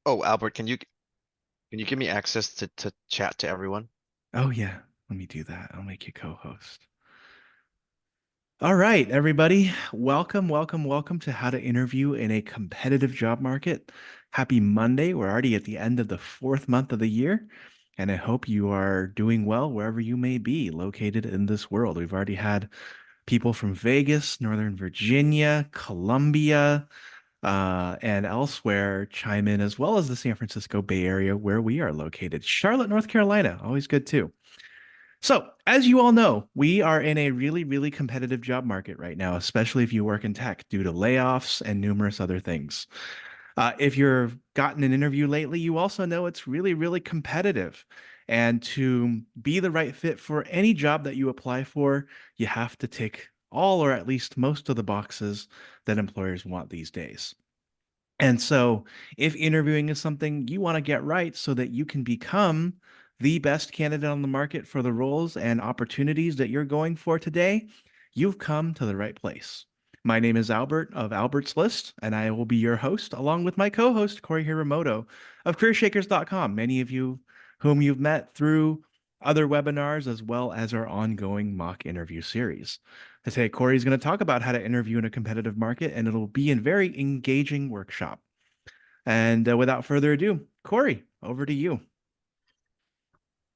Oh, Albert, can you give me access to chat to everyone? Oh yeah, let me do that. I'll make you co-host. All right, everybody. Welcome to How to Interview in a Competitive Job Market. Happy Monday. We're already at the end of the fourth month of the year, and I hope you are doing well wherever you may be located in this world. We've already had people from Vegas, Northern Virginia, Colombia, and elsewhere chime in, as well as the San Francisco Bay Area where we are located. Charlotte, North Carolina, always good too. So, as you all know, we are in a really competitive job market right now, especially if you work in tech due to layoffs and numerous other things. If you've gotten an interview lately, you also know it's really competitive. And to be the right fit for any job that you apply for, you have to tick all or at least most of the boxes that employers want these days. And so, if interviewing is something you want to get right so that you can become the best candidate on the market for the roles and opportunities that you're going for today, you've come to the right place. My name is Albert of Albert's List, and I will be your host along with my co host, Cory Hiromoto of CareerShakers.com. Many of you whom you've met through other webinars as well as our ongoing mock interview series. Today, Corey is going to talk about how to interview in a competitive market, and it'll be a very engaging workshop. And without further ado, Corey, over to you.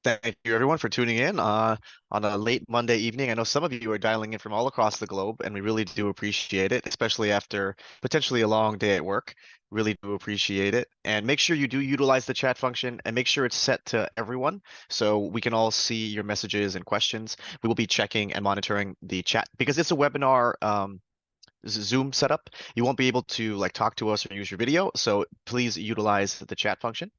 Thank you, everyone, for tuning in on a late Monday evening. I know some of you are dialing in from all across the globe, and we really do appreciate it, especially after potentially a long day at work. Really do appreciate it. And make sure you do utilize the chat function and make sure it's set to everyone so we can all see your messages and questions. We will be checking and monitoring the chat because it's a webinar Zoom setup. You won't be able to like talk to us or use your video, so please utilize the chat function.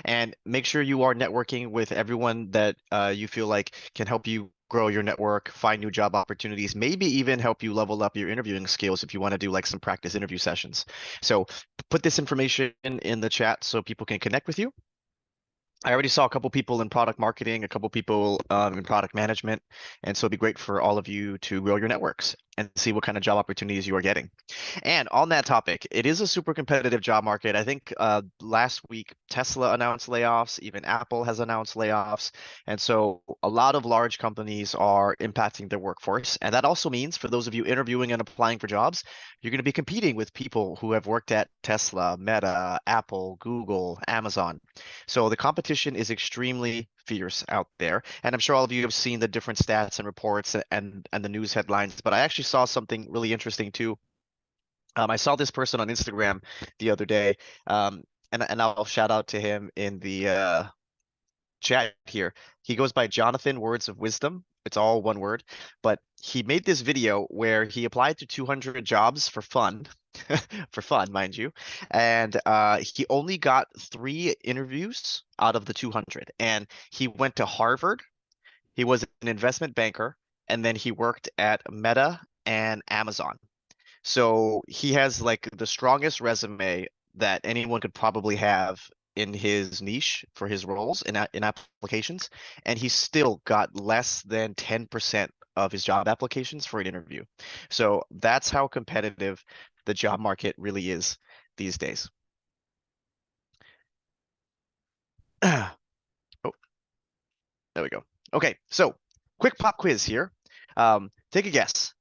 And make sure you are networking with everyone that you feel like can help you grow your network, find new job opportunities, maybe even help you level up your interviewing skills if you want to do like some practice interview sessions. So put this information in the chat so people can connect with you. I already saw a couple people in product marketing, a couple people in product management, and so it'd be great for all of you to grow your networks and see what kind of job opportunities you are getting. And on that topic, it is a super competitive job market. I think last week Tesla announced layoffs, even Apple has announced layoffs, and so a lot of large companies are impacting their workforce. And that also means for those of you interviewing and applying for jobs, you're going to be competing with people who have worked at Tesla, Meta, Apple, Google, Amazon. So the competition is extremely fierce out there. And I'm sure all of you have seen the different stats and reports and the news headlines, but I actually saw something really interesting too. I saw this person on Instagram the other day, and I'll shout out to him in the chat here. He goes by Jonathan Words of Wisdom. It's all one word, but he made this video where he applied to 200 jobs for fun, for fun, mind you, and he only got 3 interviews out of the 200. And he went to Harvard. He was an investment banker, and then he worked at Meta and Amazon. So he has like the strongest resume that anyone could probably have in his niche for his roles in applications, and he still got less than 10% of his job applications for an interview. So that's how competitive the job market really is these days. Oh, there we go. Okay, so quick pop quiz here. Take a guess.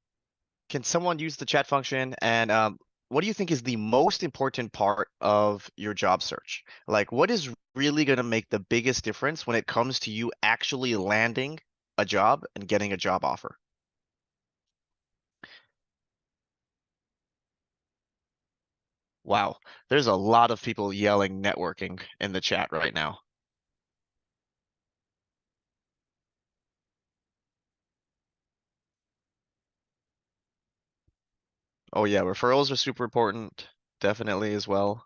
Can someone use the chat function? And what do you think is the most important part of your job search? Like, what is really going to make the biggest difference when it comes to you actually landing a job and getting a job offer? Wow, there's a lot of people yelling networking in the chat right now. Oh yeah, referrals are super important, definitely as well.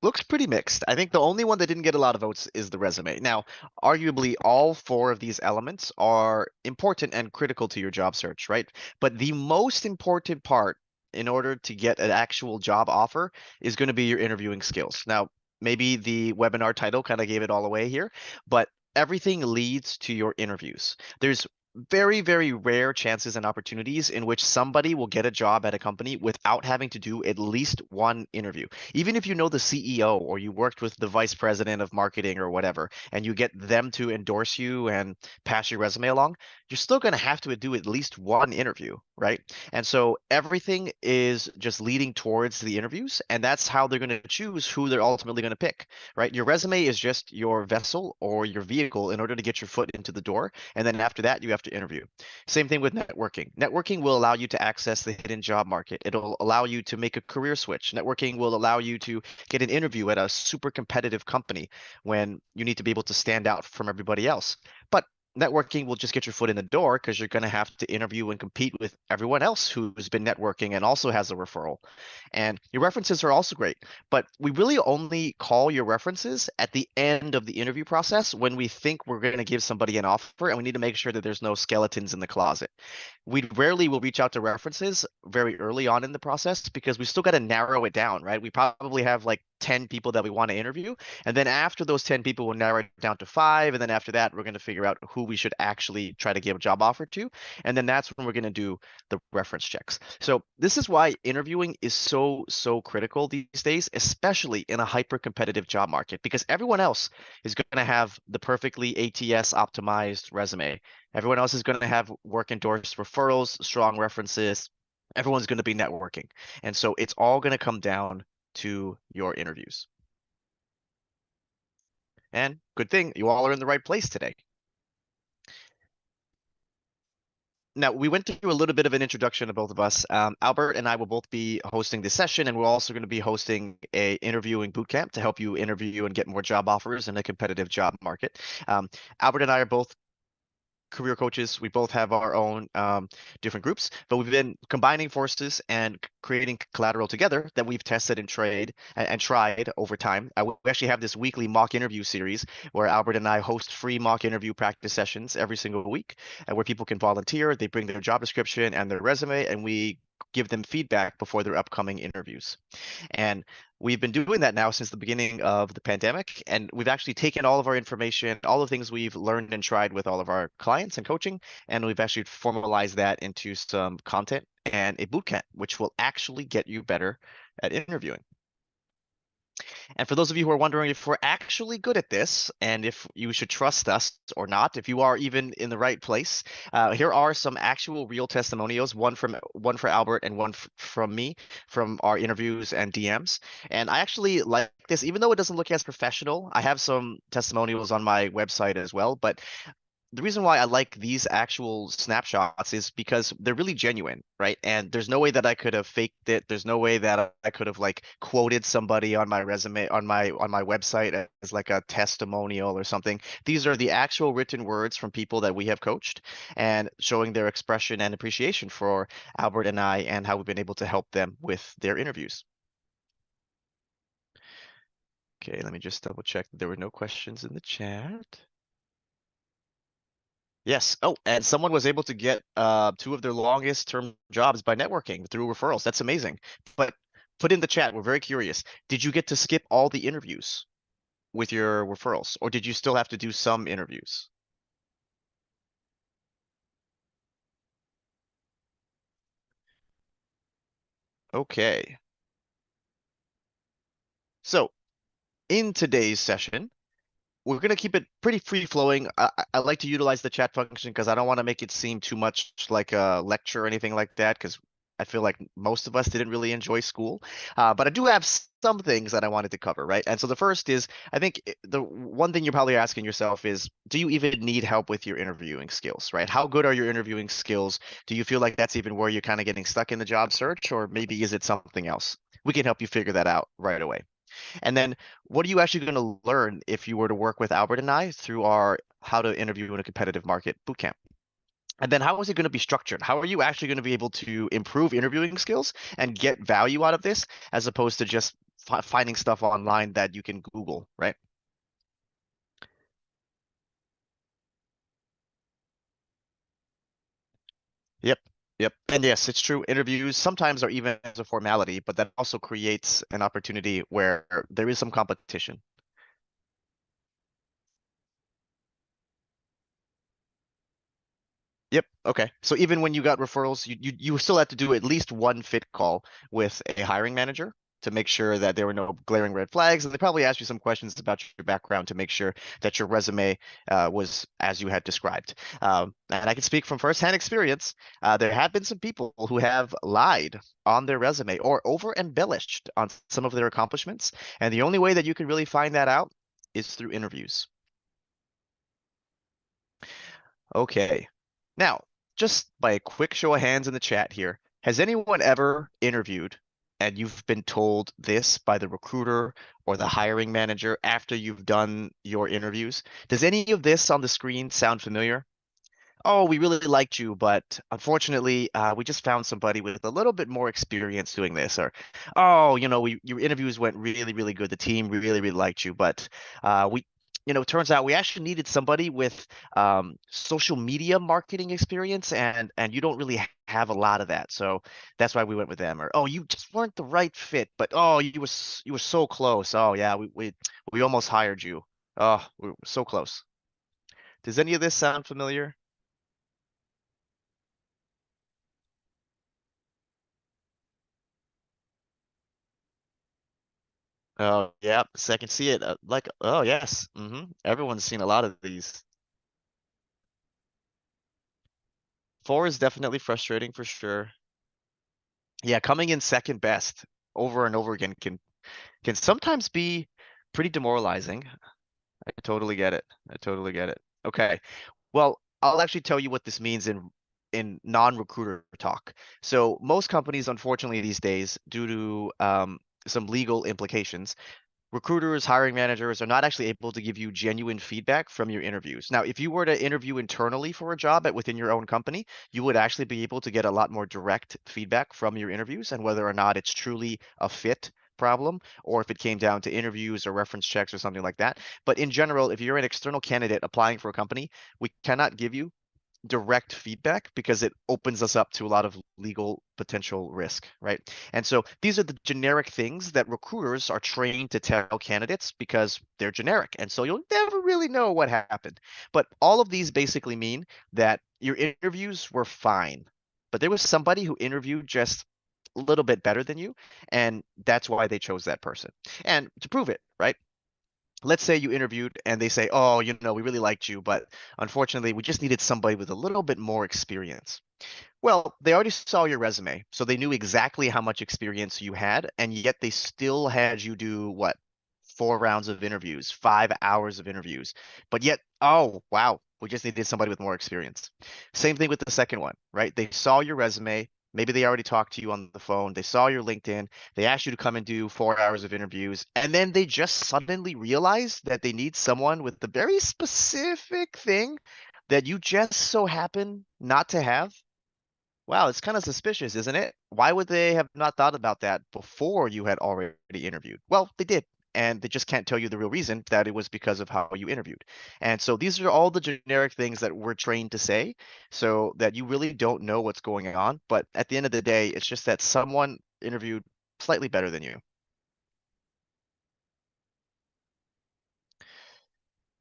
Looks pretty mixed. I think the only one that didn't get a lot of votes is the resume. Now, arguably, all 4 of these elements are important and critical to your job search, right? But the most important part in order to get an actual job offer is going to be your interviewing skills. Now, maybe the webinar title kind of gave it all away here, but everything leads to your interviews. There's very, very rare chances and opportunities in which somebody will get a job at a company without having to do at least one interview. Even if you know the CEO or you worked with the vice president of marketing or whatever, and you get them to endorse you and pass your resume along, you're still going to have to do at least one interview, right? And so everything is just leading towards the interviews, and that's how they're going to choose who they're ultimately going to pick, right? Your resume is just your vessel or your vehicle in order to get your foot into the door. And then after that, you have to interview. Same thing with networking. Networking will allow you to access the hidden job market. It'll allow you to make a career switch. Networking will allow you to get an interview at a super competitive company when you need to be able to stand out from everybody else. But networking will just get your foot in the door because you're going to have to interview and compete with everyone else who's been networking and also has a referral. And your references are also great, but we really only call your references at the end of the interview process when we think we're going to give somebody an offer and we need to make sure that there's no skeletons in the closet. We rarely will reach out to references very early on in the process because we still got to narrow it down, right? We probably have like 10 people that we want to interview. And then after those 10 people, we'll narrow it down to five. And then after that, we're going to figure out who we should actually try to give a job offer to. And then that's when we're going to do the reference checks. So this is why interviewing is so critical these days, especially in a hyper competitive job market, because everyone else is going to have the perfectly ATS optimized resume. Everyone else is going to have work endorsed referrals, strong references. Everyone's going to be networking. And so it's all going to come down to your interviews. And good thing you all are in the right place today. Now, we went through a little bit of an introduction of both of us. Albert and I will both be hosting this session, and we're also going to be hosting a interviewing boot camp to help you interview and get more job offers in a competitive job market. Albert and I are both career coaches. We both have our own different groups, but we've been combining forces and creating collateral together that we've tested and tried over time. We actually have this weekly mock interview series where Albert and I host free mock interview practice sessions every single week, where people can volunteer. They bring their job description and their resume, and we give them feedback before their upcoming interviews. And we've been doing that now since the beginning of the pandemic. And we've actually taken all of our information, all the things we've learned and tried with all of our clients and coaching, and we've actually formalized that into some content and a bootcamp, which will actually get you better at interviewing. And for those of you who are wondering if we're actually good at this and if you should trust us or not, if you are even in the right place, here are some actual real testimonials, one for Albert and one from me from our interviews and DMs. And I actually like this, even though it doesn't look as professional. I have some testimonials on my website as well, but the reason why I like these actual snapshots is because they're really genuine, right? And there's no way that I could have faked it. There's no way that I could have like quoted somebody on my resume on my website as like a testimonial or something. These are the actual written words from people that we have coached and showing their expression and appreciation for Albert and I and how we've been able to help them with their interviews. Okay, let me just double check that there were no questions in the chat. Yes. Oh, and someone was able to get two of their longest term jobs by networking through referrals. That's amazing. But put in the chat, we're very curious. Did you get to skip all the interviews with your referrals, or did you still have to do some interviews? Okay. So in today's session, we're going to keep it pretty free flowing. I like to utilize the chat function because I don't want to make it seem too much like a lecture or anything like that because I feel like most of us didn't really enjoy school. But I do have some things that I wanted to cover, right? And so the first is, I think the one thing you're probably asking yourself is, do you even need help with your interviewing skills, right? How good are your interviewing skills? Do you feel like that's even where you're kind of getting stuck in the job search, or maybe is it something else? We can help you figure that out right away. And then what are you actually going to learn if you were to work with Albert and I through our How to Interview in a Competitive Market bootcamp? And then how is it going to be structured? How are you actually going to be able to improve interviewing skills and get value out of this as opposed to just finding stuff online that you can Google, right? Yep. Yep. And yes, it's true. Interviews sometimes are even as a formality, but that also creates an opportunity where there is some competition. Yep. Okay. So even when you got referrals, you still had to do at least one fit call with a hiring manager to make sure that there were no glaring red flags, and they probably asked you some questions about your background to make sure that your resume was as you had described. And I can speak from firsthand experience. There have been some people who have lied on their resume or over embellished on some of their accomplishments, and the only way that you can really find that out is through interviews. Okay. Now, just by a quick show of hands in the chat here, has anyone ever interviewed and you've been told this by the recruiter or the hiring manager after you've done your interviews? Does any of this on the screen sound familiar? Oh, we really liked you, but unfortunately, we just found somebody with a little bit more experience doing this. Or, oh, your interviews went really, really good. The team really, really liked you, but it turns out we actually needed somebody with social media marketing experience, and you don't really have a lot of that. So that's why we went with them. Or, oh, you just weren't the right fit, but oh, you were so close. Oh, yeah, we almost hired you. Oh, we were so close. Does any of this sound familiar? Oh, yeah, so I can see it. Like, oh, yes. Everyone's seen a lot of these. Four is definitely frustrating for sure. Yeah, coming in second best over and over again can sometimes be pretty demoralizing. I totally get it. I totally get it. Okay. Well, I'll actually tell you what this means in non-recruiter talk. So most companies, unfortunately, these days, due to some legal implications, recruiters, hiring managers are not actually able to give you genuine feedback from your interviews. Now, if you were to interview internally for a job within your own company, you would actually be able to get a lot more direct feedback from your interviews and whether or not it's truly a fit problem or if it came down to interviews or reference checks or something like that. But in general, if you're an external candidate applying for a company, we cannot give you direct feedback because it opens us up to a lot of legal potential risk, right? And so these are the generic things that recruiters are trained to tell candidates because they're generic. And so you'll never really know what happened. But all of these basically mean that your interviews were fine, but there was somebody who interviewed just a little bit better than you, and that's why they chose that person. And to prove it, right? Let's say you interviewed and they say, oh, we really liked you, but unfortunately, we just needed somebody with a little bit more experience. Well, they already saw your resume, so they knew exactly how much experience you had, and yet they still had you do what? 4 rounds of interviews, 5 hours of interviews. But yet, oh, wow, we just needed somebody with more experience. Same thing with the second one, right? They saw your resume. Maybe they already talked to you on the phone. They saw your LinkedIn. They asked you to come and do 4 hours of interviews. And then they just suddenly realized that they need someone with the very specific thing that you just so happen not to have. Wow, it's kind of suspicious, isn't it? Why would they have not thought about that before you had already interviewed? Well, they did, and they just can't tell you the real reason that it was because of how you interviewed. And so these are all the generic things that we're trained to say so that you really don't know what's going on. But at the end of the day, it's just that someone interviewed slightly better than you.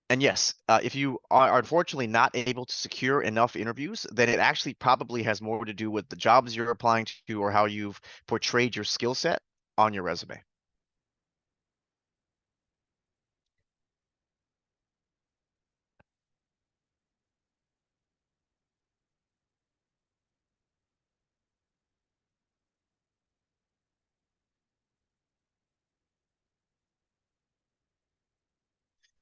And yes, if you are unfortunately not able to secure enough interviews, then it actually probably has more to do with the jobs you're applying to or how you've portrayed your skill set on your resume.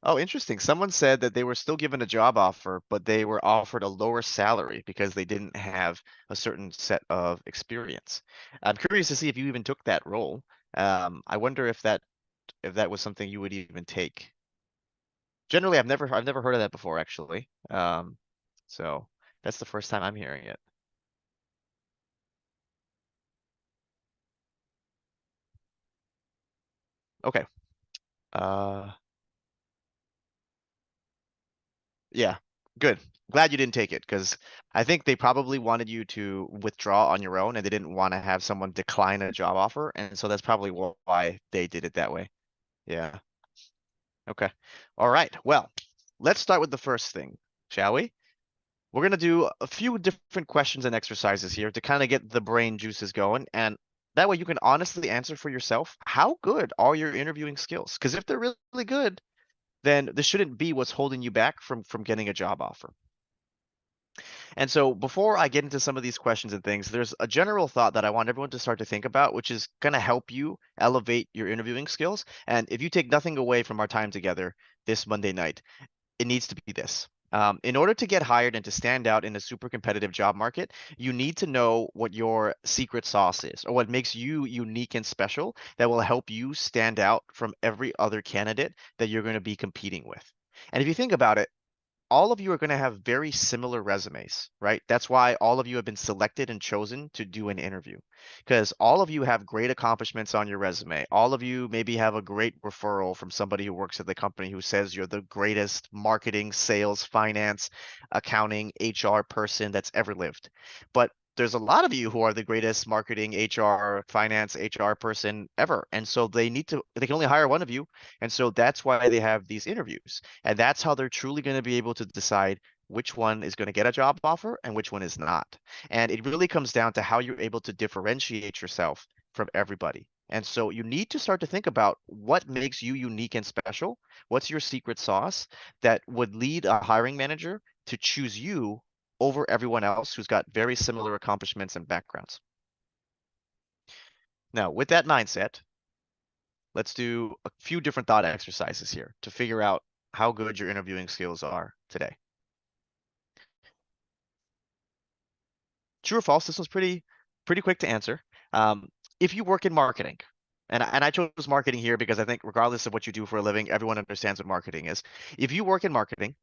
Oh, interesting. Someone said that they were still given a job offer, but they were offered a lower salary because they didn't have a certain set of experience. I'm curious to see if you even took that role. I wonder if that was something you would even take. Generally, I've never heard of that before, actually. So that's the first time I'm hearing it. Okay. Uh, yeah, good. Glad you didn't take it because I think they probably wanted you to withdraw on your own and they didn't want to have someone decline a job offer. And so that's probably why they did it that way. Yeah. Okay. All right. Well, let's start with the first thing, shall we? We're going to do a few different questions and exercises here to kind of get the brain juices going. And that way you can honestly answer for yourself, how good are your interviewing skills? Because if they're really good, then this shouldn't be what's holding you back from getting a job offer. And so before I get into some of these questions and things, there's a general thought that I want everyone to start to think about, which is going to help you elevate your interviewing skills. And if you take nothing away from our time together this Monday night, it needs to be this. In order to get hired and to stand out in a super competitive job market, you need to know what your secret sauce is or what makes you unique and special that will help you stand out from every other candidate that you're going to be competing with. And if you think about it, all of you are going to have very similar resumes, right? That's why all of you have been selected and chosen to do an interview because all of you have great accomplishments on your resume. All of you maybe have a great referral from somebody who works at the company who says you're the greatest marketing, sales, finance, accounting, HR person that's ever lived. But there's a lot of you who are the greatest marketing, HR, finance, HR person ever. And so they can only hire one of you. And so that's why they have these interviews. And that's how they're truly going to be able to decide which one is going to get a job offer and which one is not. And it really comes down to how you're able to differentiate yourself from everybody. And so you need to start to think about what makes you unique and special. What's your secret sauce that would lead a hiring manager to choose you over everyone else who's got very similar accomplishments and backgrounds. Now, with that mindset, let's do a few different thought exercises here to figure out how good your interviewing skills are today. True or false? This one's pretty quick to answer. Um, if you work in marketing, and I chose marketing here because I think regardless of what you do for a living, everyone understands what marketing is. If you work in marketing,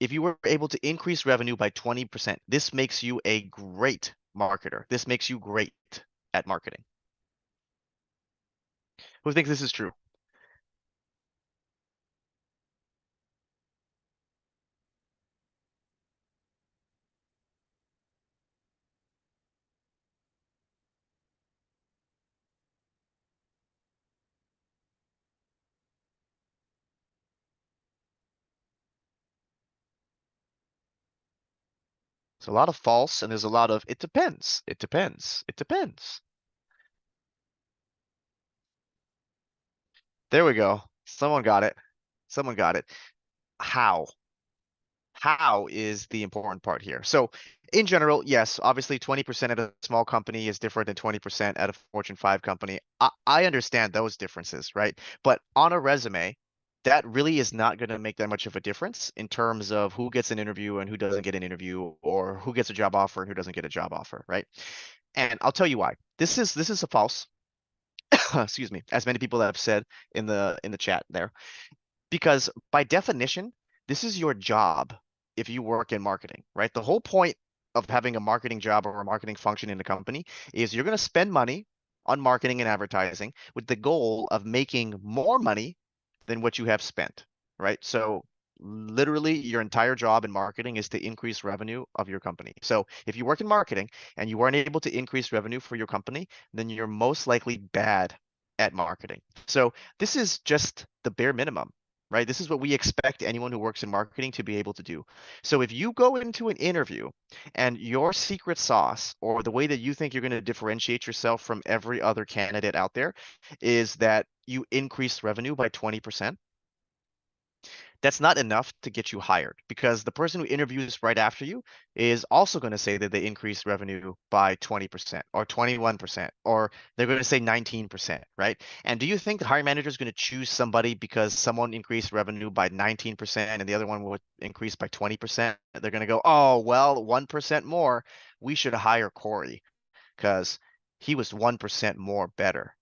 if you were able to increase revenue by 20%, this makes you a great marketer. This makes you great at marketing. Who thinks this is true? There's a lot of false and there's a lot of it depends. It depends. It depends. There we go. Someone got it. Someone got it. How? How is the important part here. So, in general, yes, obviously 20% at a small company is different than 20% at a Fortune 5 company. I understand those differences, right? But on a resume, that really is not going to make that much of a difference in terms of who gets an interview and who doesn't get an interview, or who gets a job offer and who doesn't get a job offer, right? And I'll tell you why. This is a false, excuse me, as many people have said in the chat there. Because by definition, this is your job if you work in marketing, right? The whole point of having a marketing job or a marketing function in a company is you're going to spend money on marketing and advertising with the goal of making more money than what you have spent, right? So literally your entire job in marketing is to increase revenue of your company. So if you work in marketing and you aren't able to increase revenue for your company, then you're most likely bad at marketing. So this is just the bare minimum, right? This is what we expect anyone who works in marketing to be able to do. So if you go into an interview and your secret sauce or the way that you think you're going to differentiate yourself from every other candidate out there is that you increase revenue by 20%, that's not enough to get you hired because the person who interviews right after you is also going to say that they increased revenue by 20% or 21% or they're going to say 19%, right? And do you think the hiring manager is going to choose somebody because someone increased revenue by 19% and the other one would increase by 20%? They're going to go, oh, well, 1% more. We should hire Cory because he was 1% more better.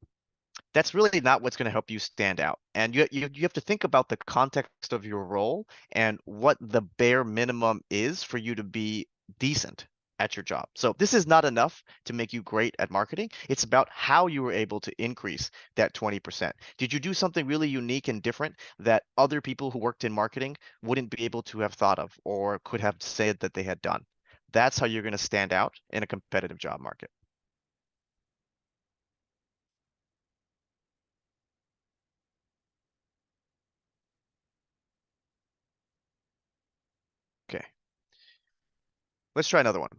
That's really not what's going to help you stand out. And you have to think about the context of your role and what the bare minimum is for you to be decent at your job. So this is not enough to make you great at marketing. It's about how you were able to increase that 20%. Did you do something really unique and different that other people who worked in marketing wouldn't be able to have thought of or could have said that they had done? That's how you're going to stand out in a competitive job market. Okay. Let's try another one.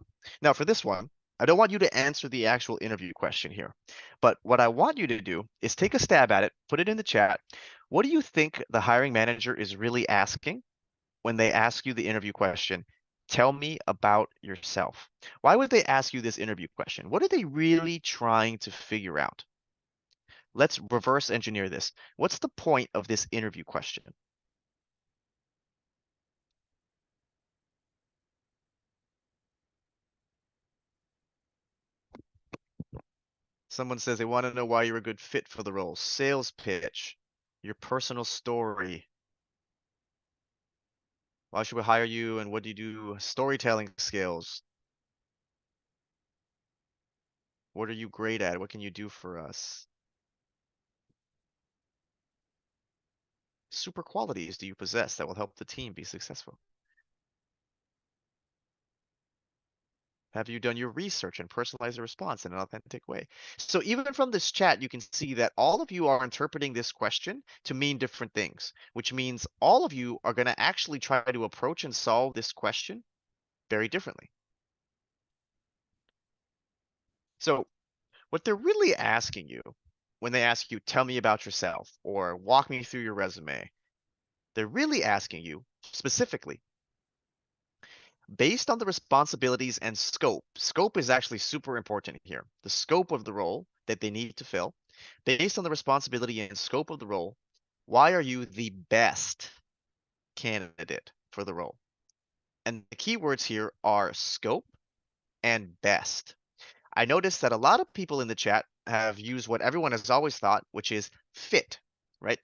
Now, for this one, I don't want you to answer the actual interview question here, but what I want you to do is take a stab at it, put it in the chat. What do you think the hiring manager is really asking when they ask you the interview question? Tell me about yourself. Why would they ask you this interview question? What are they really trying to figure out? Let's reverse engineer this. What's the point of this interview question? Someone says they want to know why you're a good fit for the role. Sales pitch, your personal story. Why should we hire you and what do you do? Storytelling skills. What are you great at? What can you do for us? Super qualities do you possess that will help the team be successful? Have you done your research and personalized the response in an authentic way? So even from this chat, you can see that all of you are interpreting this question to mean different things, which means all of you are going to actually try to approach and solve this question very differently. So what they're really asking you when they ask you, tell me about yourself or walk me through your resume, they're really asking you specifically, based on the responsibilities and scope. Scope is actually super important here. The scope of the role that they need to fill, based on the responsibility and scope of the role, why are you the best candidate for the role? And the keywords here are scope and best. I noticed that a lot of people in the chat have used what everyone has always thought, which is fit, right?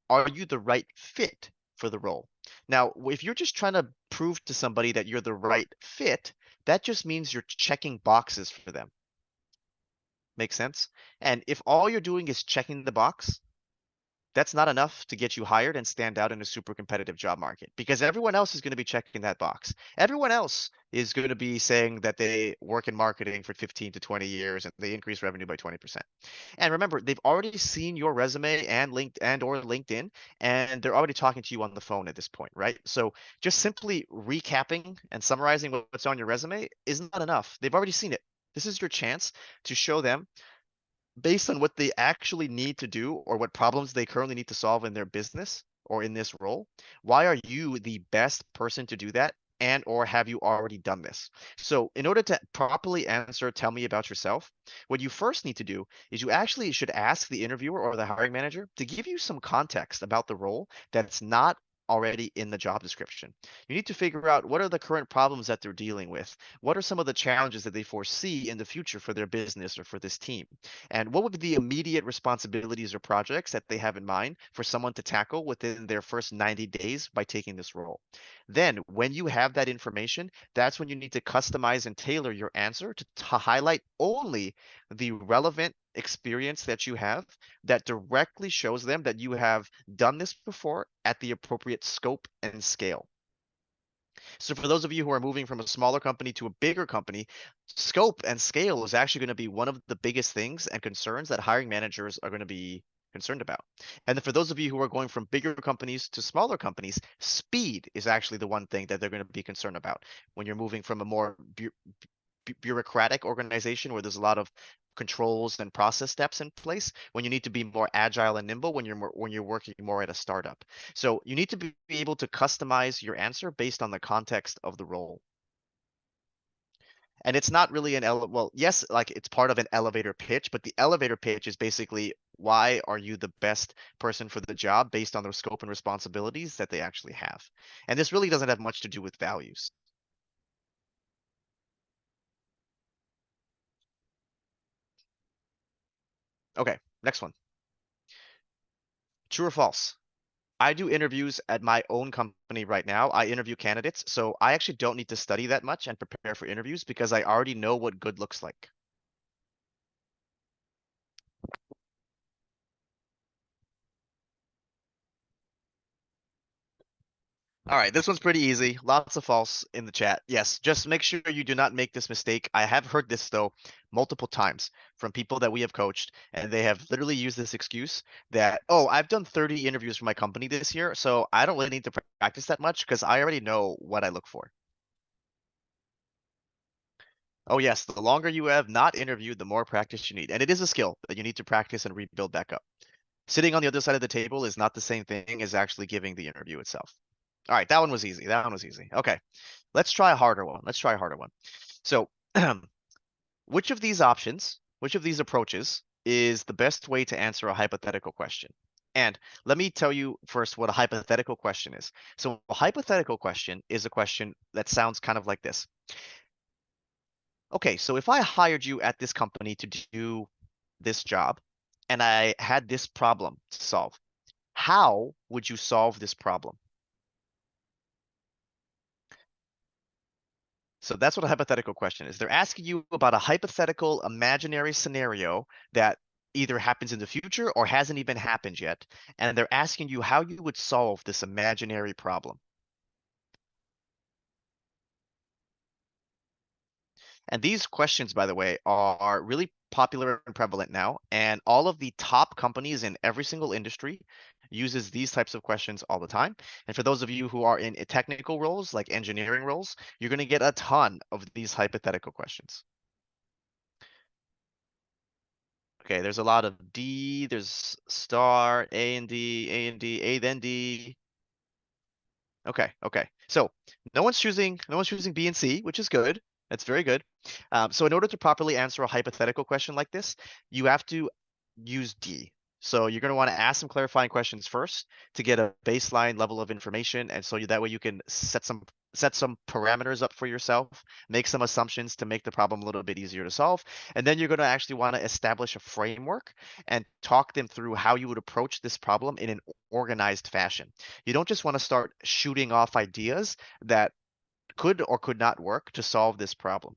Are you the right fit for the role? Now, if you're just trying to prove to somebody that you're the right fit, that just means you're checking boxes for them. Make sense? And if all you're doing is checking the box, that's not enough to get you hired and stand out in a super competitive job market because everyone else is going to be checking that box. Everyone else is going to be saying that they work in marketing for 15 to 20 years and they increase revenue by 20%. And remember, they've already seen your resume and LinkedIn, and they're already talking to you on the phone at this point, right? So just simply recapping and summarizing what's on your resume is not enough. They've already seen it. This is your chance to show them based on what they actually need to do or what problems they currently need to solve in their business or in this role. Why are you the best person to do that? And or have you already done this? So in order to properly answer, tell me about yourself, what you first need to do is you actually should ask the interviewer or the hiring manager to give you some context about the role that's not already in the job description. You need to figure out what are the current problems that they're dealing with. What are some of the challenges that they foresee in the future for their business or for this team? And what would be the immediate responsibilities or projects that they have in mind for someone to tackle within their first 90 days by taking this role? Then, when you have that information, that's when you need to customize and tailor your answer to highlight only the relevant experience that you have that directly shows them that you have done this before at the appropriate scope and scale. So for those of you who are moving from a smaller company to a bigger company, scope and scale is actually going to be one of the biggest things and concerns that hiring managers are going to be concerned about. And then for those of you who are going from bigger companies to smaller companies, speed is actually the one thing that they're going to be concerned about when you're moving from a more bureaucratic organization where there's a lot of controls and process steps in place when you need to be more agile and nimble when you're working more at a startup. So you need to be able to customize your answer based on the context of the role. And it's not really well, yes, like it's part of an elevator pitch, but the elevator pitch is basically why are you the best person for the job based on the scope and responsibilities that they actually have. And this really doesn't have much to do with values. Okay, next one. True or false? I do interviews at my own company right now. I interview candidates, so I actually don't need to study that much and prepare for interviews because I already know what good looks like. All right, this one's pretty easy. Lots of false in the chat. Yes, just make sure you do not make this mistake. I have heard this though multiple times from people that we have coached, and they have literally used this excuse that, oh, I've done 30 interviews for my company this year, so I don't really need to practice that much because I already know what I look for. Oh yes, the longer you have not interviewed, the more practice you need. And it is a skill that you need to practice and rebuild back up. Sitting on the other side of the table is not the same thing as actually giving the interview itself. All right, that one was easy. That one was easy. Okay, let's try a harder one. Let's try a harder one. So, which of these approaches is the best way to answer a hypothetical question? And let me tell you first what a hypothetical question is. So, a hypothetical question is a question that sounds kind of like this. Okay, so if I hired you at this company to do this job and I had this problem to solve, how would you solve this problem? So that's what a hypothetical question is. They're asking you about a hypothetical imaginary scenario that either happens in the future or hasn't even happened yet. And they're asking you how you would solve this imaginary problem. And these questions, by the way, are really popular and prevalent now. And all of the top companies in every single industry uses these types of questions all the time. And for those of you who are in technical roles, like engineering roles, you're going to get a ton of these hypothetical questions. Okay, there's a lot of D, there's star, A and D, A and D, A then D. Okay, okay. So no one's choosing B and C, which is good. That's very good. So in order to properly answer a hypothetical question like this, you have to use D. So you're going to want to ask some clarifying questions first to get a baseline level of information, and so that way you can set some parameters up for yourself, make some assumptions to make the problem a little bit easier to solve, and then you're going to actually want to establish a framework and talk them through how you would approach this problem in an organized fashion. You don't just want to start shooting off ideas that could or could not work to solve this problem.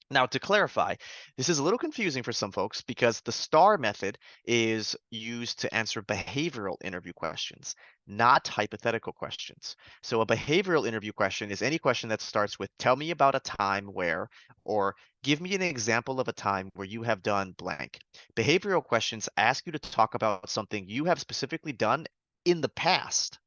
Now, to clarify, this is a little confusing for some folks because the STAR method is used to answer behavioral interview questions, not hypothetical questions. So, a behavioral interview question is any question that starts with, tell me about a time where, or give me an example of a time where you have done blank. Behavioral questions ask you to talk about something you have specifically done in the past.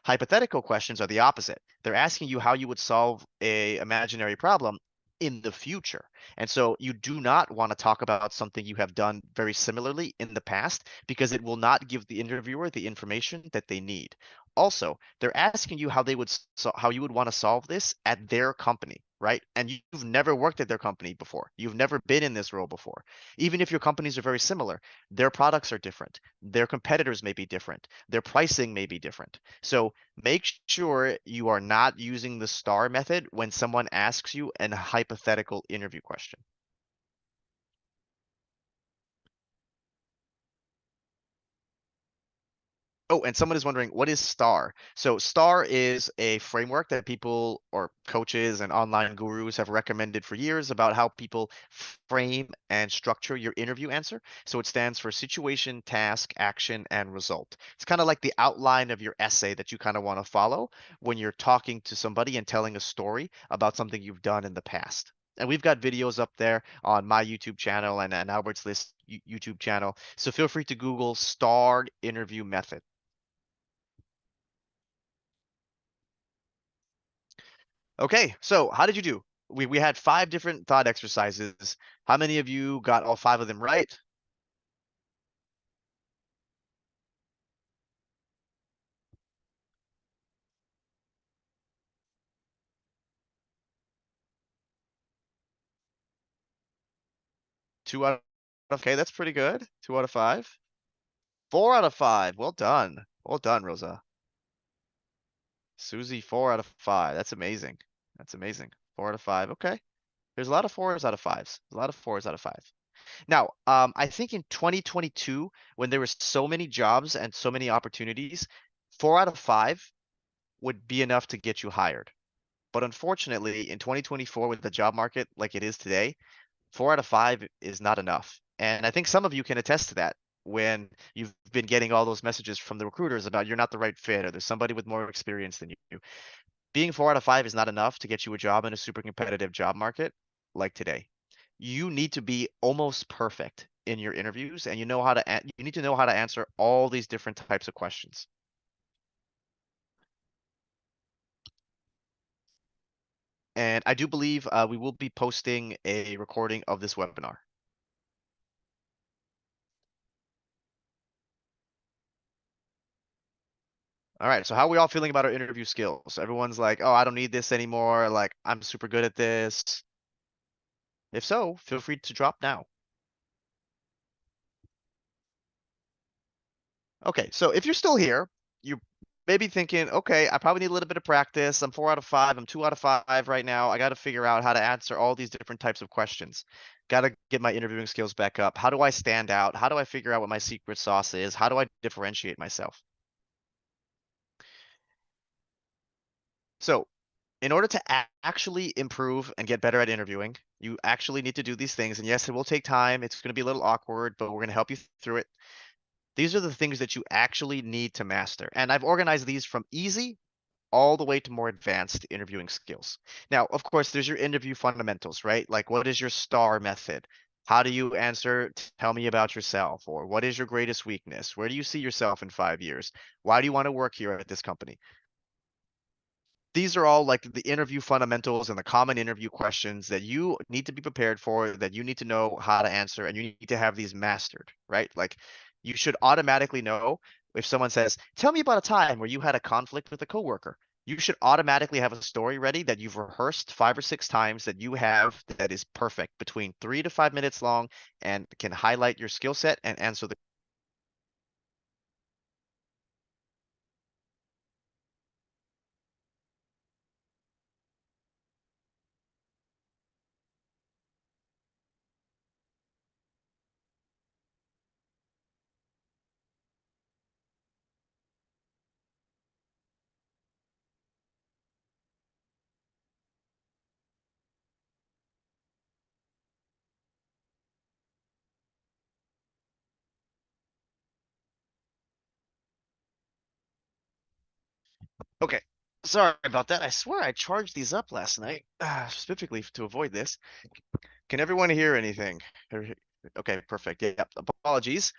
Hypothetical questions are the opposite. They're asking you how you would solve a imaginary problem in the future. And so you do not want to talk about something you have done very similarly in the past because it will not give the interviewer the information that they need. Also, they're asking you how they would how you would want to solve this at their company, right? And you've never worked at their company before. You've never been in this role before. Even if your companies are very similar, their products are different. Their competitors may be different. Their pricing may be different. So make sure you are not using the STAR method when someone asks you a hypothetical interview question. Oh, and someone is wondering, what is STAR? So STAR is a framework that people or coaches and online gurus have recommended for years about how people frame and structure your interview answer. So it stands for situation, task, action, and result. It's kind of like the outline of your essay that you kind of want to follow when you're talking to somebody and telling a story about something you've done in the past. And we've got videos up there on my YouTube channel and Albert's List YouTube channel. So feel free to Google STAR interview method. Okay, so how did you do? We had five different thought exercises. How many of you got all five of them right? Two out of, okay, that's pretty good. Two out of five. Four out of five. Well done. Well done, Rosa. Susie, four out of five. That's amazing. That's amazing. Four out of five. Okay. There's a lot of fours out of fives. A lot of fours out of five. Now, I think in 2022, when there was so many jobs and so many opportunities, four out of five would be enough to get you hired. But unfortunately, in 2024, with the job market like it is today, four out of five is not enough. And I think some of you can attest to that when you've been getting all those messages from the recruiters about you're not the right fit or there's somebody with more experience than you. Being four out of five is not enough to get you a job in a super competitive job market like today. You need to be almost perfect in your interviews and you need to know how to answer all these different types of questions. And I do believe we will be posting a recording of this webinar. All right, so how are we all feeling about our interview skills? Everyone's like, oh, I don't need this anymore. Like, I'm super good at this. If so, feel free to drop now. Okay, so if you're still here, you may be thinking, okay, I probably need a little bit of practice. I'm 4 out of 5. I'm 2 out of 5 right now. I got to figure out how to answer all these different types of questions. Got to get my interviewing skills back up. How do I stand out? How do I figure out what my secret sauce is? How do I differentiate myself? So, in order to actually improve and get better at interviewing, you actually need to do these things. And yes, it will take time. It's going to be a little awkward, but we're going to help you through it. These are the things that you actually need to master. And I've organized these from easy all the way to more advanced interviewing skills. Now, of course, there's your interview fundamentals, right? Like, what is your STAR method? How do you answer? Tell me about yourself. Or what is your greatest weakness? Where do you see yourself in 5 years? Why do you want to work here at this company? These are all like the interview fundamentals and the common interview questions that you need to be prepared for, that you need to know how to answer, and you need to have these mastered, right? Like you should automatically know if someone says, "Tell me about a time where you had a conflict with a coworker." You should automatically have a story ready that you've rehearsed 5 or 6 times that you have that is perfect between 3 to 5 minutes long and can highlight your skill set and answer the. Okay. Sorry about that. I swear I charged these up last night, specifically to avoid this. Can everyone hear anything? Okay, perfect. Yeah, apologies.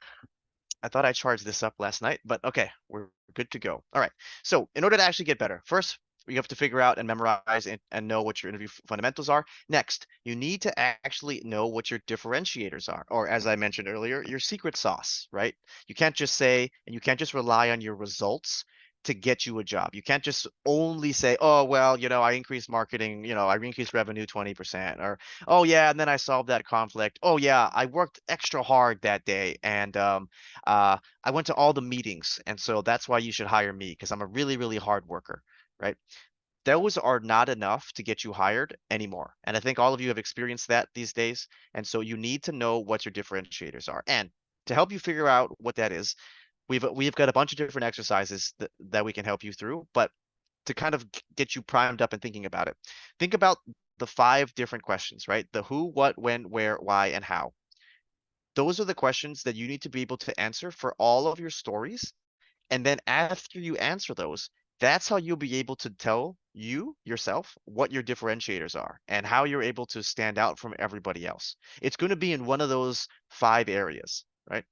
I thought I charged this up last night, but okay, we're good to go. All right. So, in order to actually get better, first, you have to figure out and memorize and know what your interview fundamentals are. Next, you need to actually know what your differentiators are, or as I mentioned earlier, your secret sauce, right? You can't just say, and you can't just rely on your results to get you a job. You can't just only say, oh, well, I increased marketing, I increased revenue 20%, or, oh, yeah, and then I solved that conflict. Oh, yeah, I worked extra hard that day, and I went to all the meetings, and so that's why you should hire me because I'm a really, really hard worker, right? Those are not enough to get you hired anymore. And I think all of you have experienced that these days. And so you need to know what your differentiators are. And to help you figure out what that is, we've got a bunch of different exercises that we can help you through. But to kind of get you primed up and thinking about it, think about the 5 different questions, right? The who, what, when, where, why, and how. Those are the questions that you need to be able to answer for all of your stories. And then after you answer those, that's how you'll be able to tell yourself what your differentiators are and how you're able to stand out from everybody else. It's going to be in one of those 5 areas, right?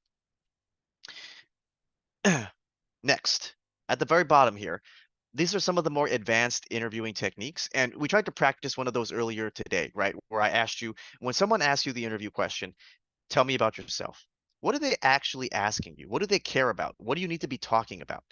Next, at the very bottom here, these are some of the more advanced interviewing techniques. And we tried to practice one of those earlier today, right? Where I asked you, when someone asks you the interview question, tell me about yourself. What are they actually asking you? What do they care about? What do you need to be talking about?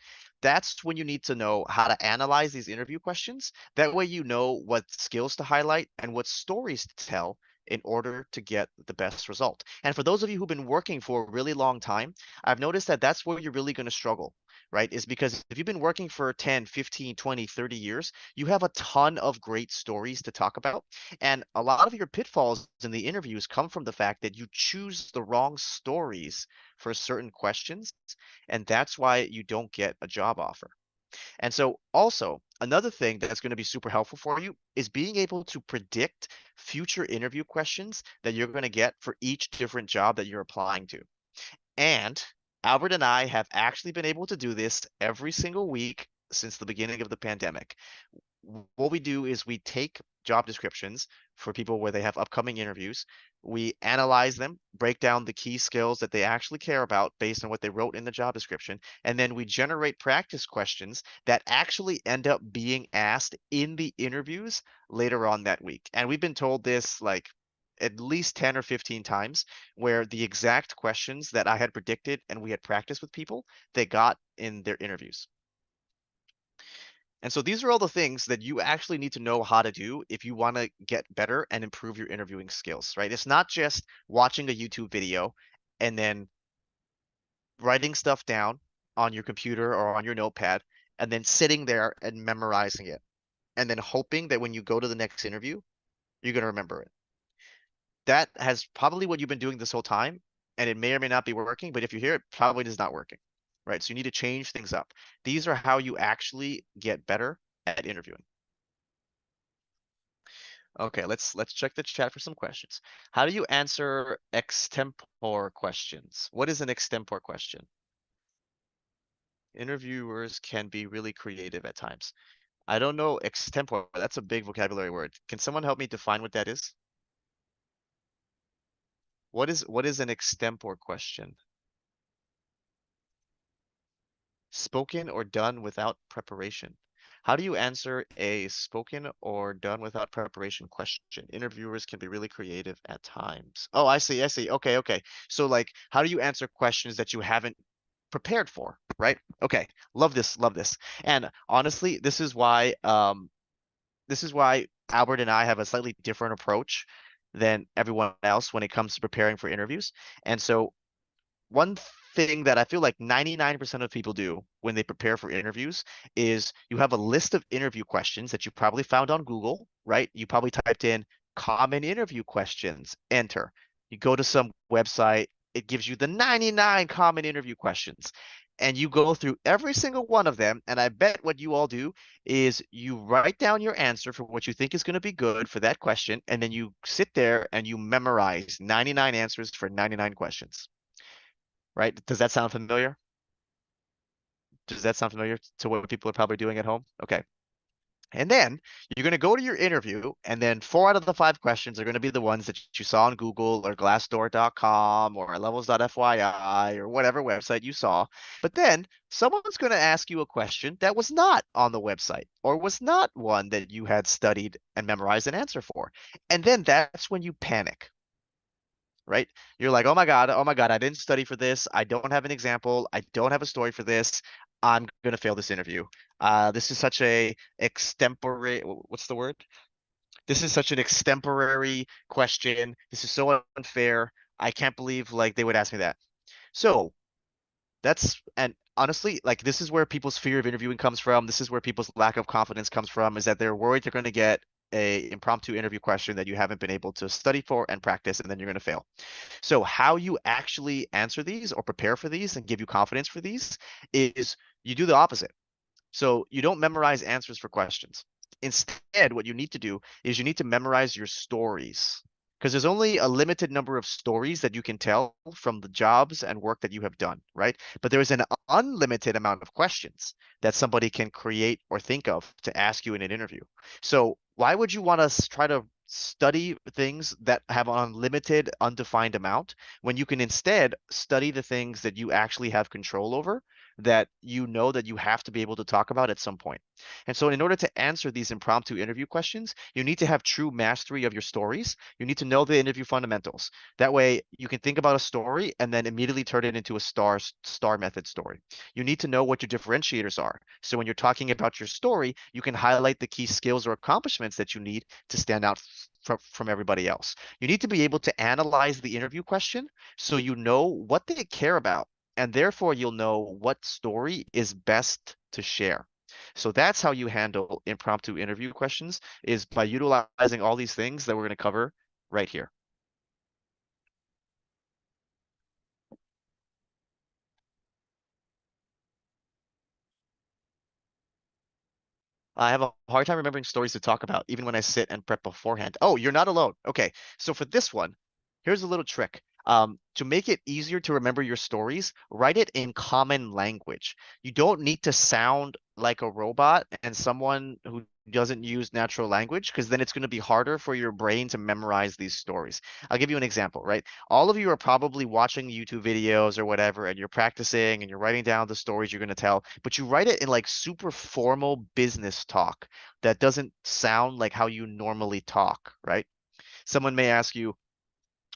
That's when you need to know how to analyze these interview questions. That way, you know what skills to highlight and what stories to tell in order to get the best result. And for those of you who've been working for a really long time, I've noticed that that's where you're really going to struggle, right? Is because if you've been working for 10, 15, 20, 30 years, you have a ton of great stories to talk about. And a lot of your pitfalls in the interviews come from the fact that you choose the wrong stories for certain questions, and that's why you don't get a job offer. And so, also, another thing that's going to be super helpful for you is being able to predict future interview questions that you're going to get for each different job that you're applying to. And Albert and I have actually been able to do this every single week since the beginning of the pandemic. What we do is we take job descriptions for people where they have upcoming interviews. We analyze them, break down the key skills that they actually care about based on what they wrote in the job description, and then we generate practice questions that actually end up being asked in the interviews later on that week. And we've been told this like at least 10 or 15 times where the exact questions that I had predicted and we had practiced with people, they got in their interviews. And so these are all the things that you actually need to know how to do if you want to get better and improve your interviewing skills, right? It's not just watching a YouTube video and then writing stuff down on your computer or on your notepad and then sitting there and memorizing it and then hoping that when you go to the next interview, you're going to remember it. That has probably what you've been doing this whole time, and it may or may not be working, but if you hear it, probably is not working, right? So you need to change things up. These are how you actually get better at interviewing. Okay, let's check the chat for some questions. How do you answer extempore questions? What is an extempore question? Interviewers can be really creative at times. I don't know extempore. That's a big vocabulary word. Can someone help me define what that is? What is an extempore question? Spoken or done without preparation. How do you answer a spoken or done without preparation question? Interviewers can be really creative at times. Oh, I see, I see. Okay, okay. So like, how do you answer questions that you haven't prepared for, right? Okay. Love this, love this. And honestly, this is why Albert and I have a slightly different approach than everyone else when it comes to preparing for interviews. And so one thing that I feel like 99% of people do when they prepare for interviews is you have a list of interview questions that you probably found on Google, right? You probably typed in common interview questions, enter. You go to some website, it gives you the 99 common interview questions. And you go through every single one of them. And I bet what you all do is you write down your answer for what you think is going to be good for that question. And then you sit there and you memorize 99 answers for 99 questions, right? Does that sound familiar? Does that sound familiar to what people are probably doing at home? Okay. And then you're going to go to your interview, and then 4 out of the 5 questions are going to be the ones that you saw on Google or Glassdoor.com or levels.fyi or whatever website you saw. But then someone's going to ask you a question that was not on the website or was not one that you had studied and memorized an answer for. And then that's when you panic, right? You're like, oh my God, I didn't study for this. I don't have an example. I don't have a story for this. I'm gonna fail this interview. This is such a extempore, what's the word? This is such an extemporary question. This is so unfair. I can't believe like they would ask me that. So and honestly, like this is where people's fear of interviewing comes from. This is where people's lack of confidence comes from, is that they're worried they're going to get a impromptu interview question that you haven't been able to study for and practice, and then you're going to fail. So how you actually answer these or prepare for these and give you confidence for these is you do the opposite. So you don't memorize answers for questions. Instead, what you need to do is you need to memorize your stories. Because there's only a limited number of stories that you can tell from the jobs and work that you have done, right? But there is an unlimited amount of questions that somebody can create or think of to ask you in an interview. So why would you want to try to study things that have an unlimited, undefined amount when you can instead study the things that you actually have control over, that you know that you have to be able to talk about at some point? And so in order to answer these impromptu interview questions, you need to have true mastery of your stories. You need to know the interview fundamentals. That way you can think about a story and then immediately turn it into a star method story. You need to know what your differentiators are. So when you're talking about your story, you can highlight the key skills or accomplishments that you need to stand out from everybody else. You need to be able to analyze the interview question so you know what they care about, and therefore you'll know what story is best to share. So that's how you handle impromptu interview questions, is by utilizing all these things that we're going to cover right here. I have a hard time remembering stories to talk about, even when I sit and prep beforehand. Oh, you're not alone. Okay, so for this one, here's a little trick. To make it easier to remember your stories, write it in common language. You don't need to sound like a robot and someone who doesn't use natural language because then it's going to be harder for your brain to memorize these stories. I'll give you an example, right? All of you are probably watching YouTube videos or whatever, and you're practicing and you're writing down the stories you're going to tell, but you write it in like super formal business talk that doesn't sound like how you normally talk, right? Someone may ask you,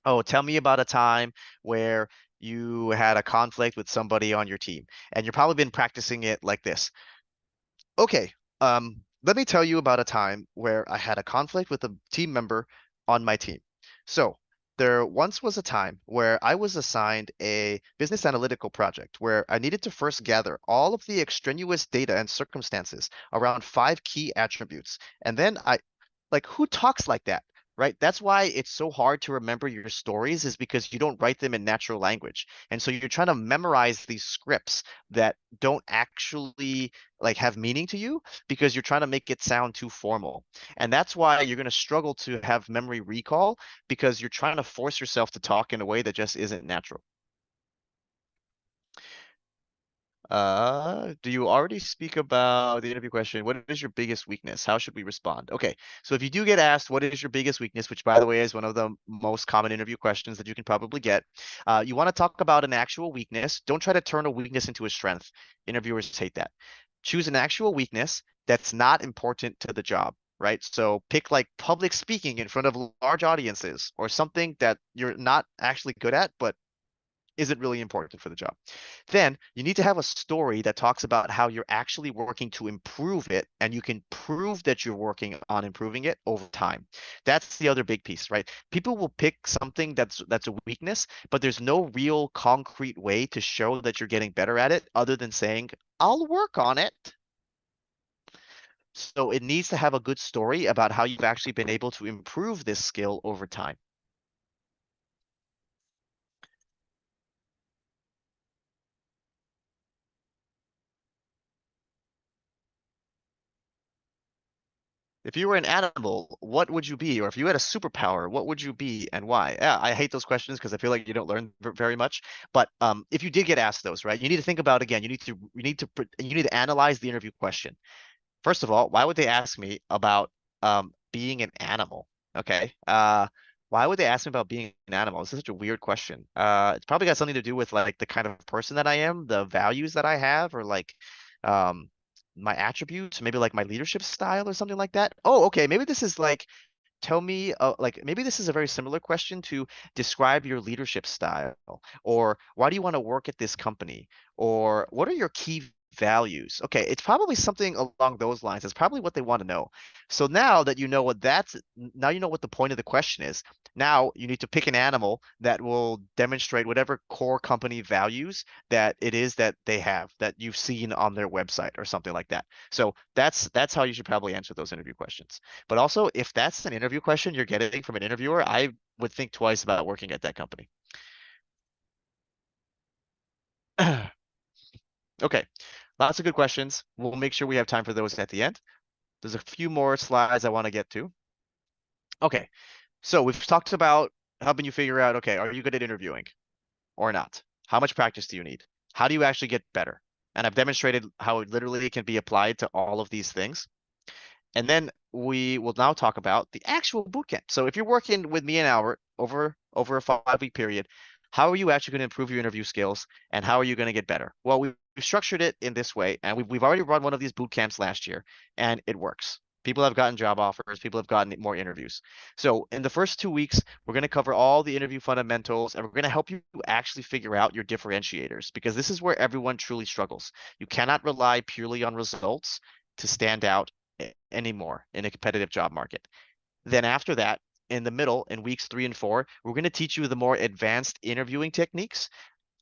"Oh, tell me about a time where you had a conflict with somebody on your team." And you've probably been practicing it like this. Okay, let me tell you about a time where I had a conflict with a team member on my team. So, there once was a time where I was assigned a business analytical project where I needed to first gather all of the extraneous data and circumstances around five key attributes. And then like, who talks like that? Right? That's why it's so hard to remember your stories is because you don't write them in natural language. And so you're trying to memorize these scripts that don't actually like have meaning to you because you're trying to make it sound too formal. And that's why you're going to struggle to have memory recall because you're trying to force yourself to talk in a way that just isn't natural. Do you already speak about the interview question? What is your biggest weakness? How should we respond? Okay, so if you do get asked what is your biggest weakness, which by the way is one of the most common interview questions that you can probably get, you want to talk about an actual weakness. Don't try to turn a weakness into a strength. Interviewers hate that. Choose an actual weakness that's not important to the job, right? So pick like public speaking in front of large audiences or something that you're not actually good at, but isn't really important for the job. Then you need to have a story that talks about how you're actually working to improve it and you can prove that you're working on improving it over time. That's the other big piece, right? People will pick something that's a weakness, but there's no real concrete way to show that you're getting better at it other than saying, "I'll work on it." So it needs to have a good story about how you've actually been able to improve this skill over time. If you were an animal, what would you be? Or if you had a superpower, what would you be and why? Yeah, I hate those questions because I feel like you don't learn very much. But if you did get asked those, right, you need to think about again. You need to analyze the interview question. First of all, why would they ask me about being an animal? Okay. Why would they ask me about being an animal? This is such a weird question. It's probably got something to do with like the kind of person that I am, the values that I have, or like um my attributes, maybe like my leadership style or something like that. Oh, okay. Maybe this is like tell me like maybe this is a very similar question to describe your leadership style or why do you want to work at this company or what are your key values. Okay, it's probably something along those lines. It's probably what they want to know. So now that you know what that's now you know what the point of the question is. Now you need to pick an animal that will demonstrate whatever core company values that it is that they have that you've seen on their website or something like that. So that's how you should probably answer those interview questions. But also, if that's an interview question you're getting from an interviewer, I would think twice about working at that company. Okay, lots of good questions. We'll make sure we have time for those at the end. There's a few more slides I want to get to. Okay, so we've talked about helping you figure out, okay, are you good at interviewing or not? How much practice do you need? How do you actually get better? And I've demonstrated how it literally can be applied to all of these things. And then we will now talk about the actual boot camp. So if you're working with me an hour over a 5 week period, how are you actually going to improve your interview skills and how are you going to get better? Well, we've structured it in this way, and we've already run one of these boot camps last year, and it works. People have gotten job offers, people have gotten more interviews. So in the first 2 weeks, we're going to cover all the interview fundamentals and we're going to help you actually figure out your differentiators because this is where everyone truly struggles. You cannot rely purely on results to stand out anymore in a competitive job market. Then after that, in the middle, in weeks 3 and 4, we're going to teach you the more advanced interviewing techniques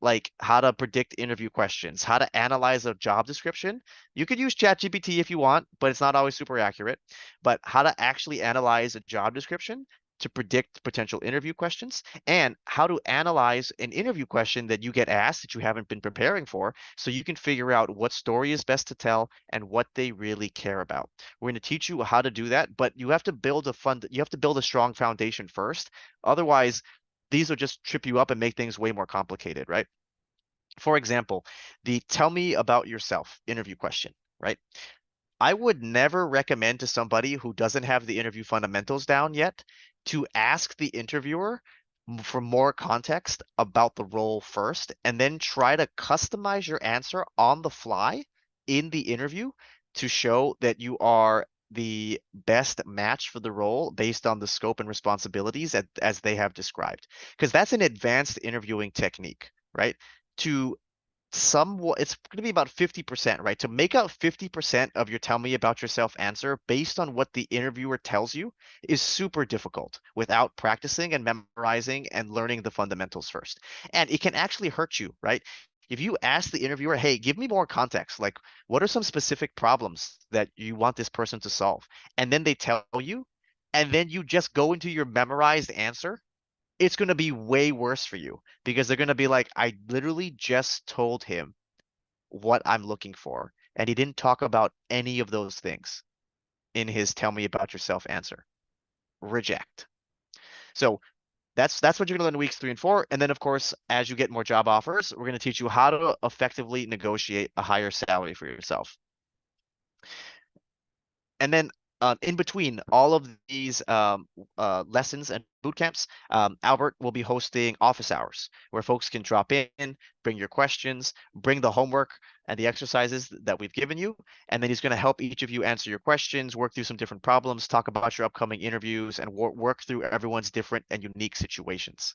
like how to predict interview questions, how to analyze a job description. You could use ChatGPT if you want, but it's not always super accurate. But how to actually analyze a job description to predict potential interview questions and how to analyze an interview question that you get asked that you haven't been preparing for so you can figure out what story is best to tell and what they really care about. We're going to teach you how to do that, but you have to build a strong foundation first. Otherwise, these will just trip you up and make things way more complicated, right? For example, the tell me about yourself interview question, right? I would never recommend to somebody who doesn't have the interview fundamentals down yet to ask the interviewer for more context about the role first, and then try to customize your answer on the fly in the interview to show that you are the best match for the role based on the scope and responsibilities as they have described. Because that's an advanced interviewing technique, right? To somewhat, it's going to be about 50%, right? To make out 50% of your tell me about yourself answer based on what the interviewer tells you is super difficult without practicing and memorizing and learning the fundamentals first. And it can actually hurt you, right? If you ask the interviewer, hey, give me more context, like what are some specific problems that you want this person to solve? And then they tell you, and then you just go into your memorized answer, it's going to be way worse for you because they're going to be like, I literally just told him what I'm looking for, and he didn't talk about any of those things in his tell me about yourself answer. Reject. So that's what you're going to learn in weeks 3 and 4. And then, of course, as you get more job offers, we're going to teach you how to effectively negotiate a higher salary for yourself. And then in between all of these lessons and boot camps, Albert will be hosting office hours where folks can drop in, bring your questions, bring the homework and the exercises that we've given you. And then he's going to help each of you answer your questions, work through some different problems, talk about your upcoming interviews, and work through everyone's different and unique situations.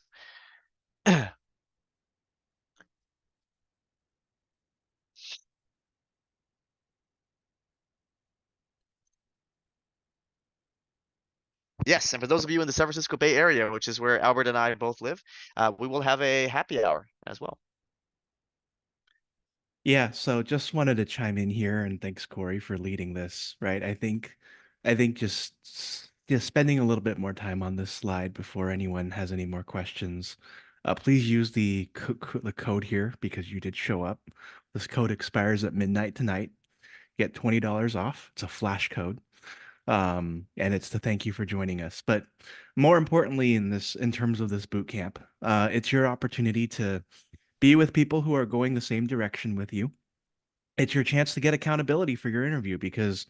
Yes, and for those of you in the San Francisco Bay Area, which is where Albert and I both live, we will have a happy hour as well. Yeah, so just wanted to chime in here and thanks Corey for leading this, right? I think just spending a little bit more time on this slide before anyone has any more questions. Please use the code here because you did show up. This code expires at midnight tonight. Get $20 off. It's a flash code. And it's to thank you for joining us. But more importantly, in terms of this boot camp, it's your opportunity to be with people who are going the same direction with you. It's your chance to get accountability for your interview because,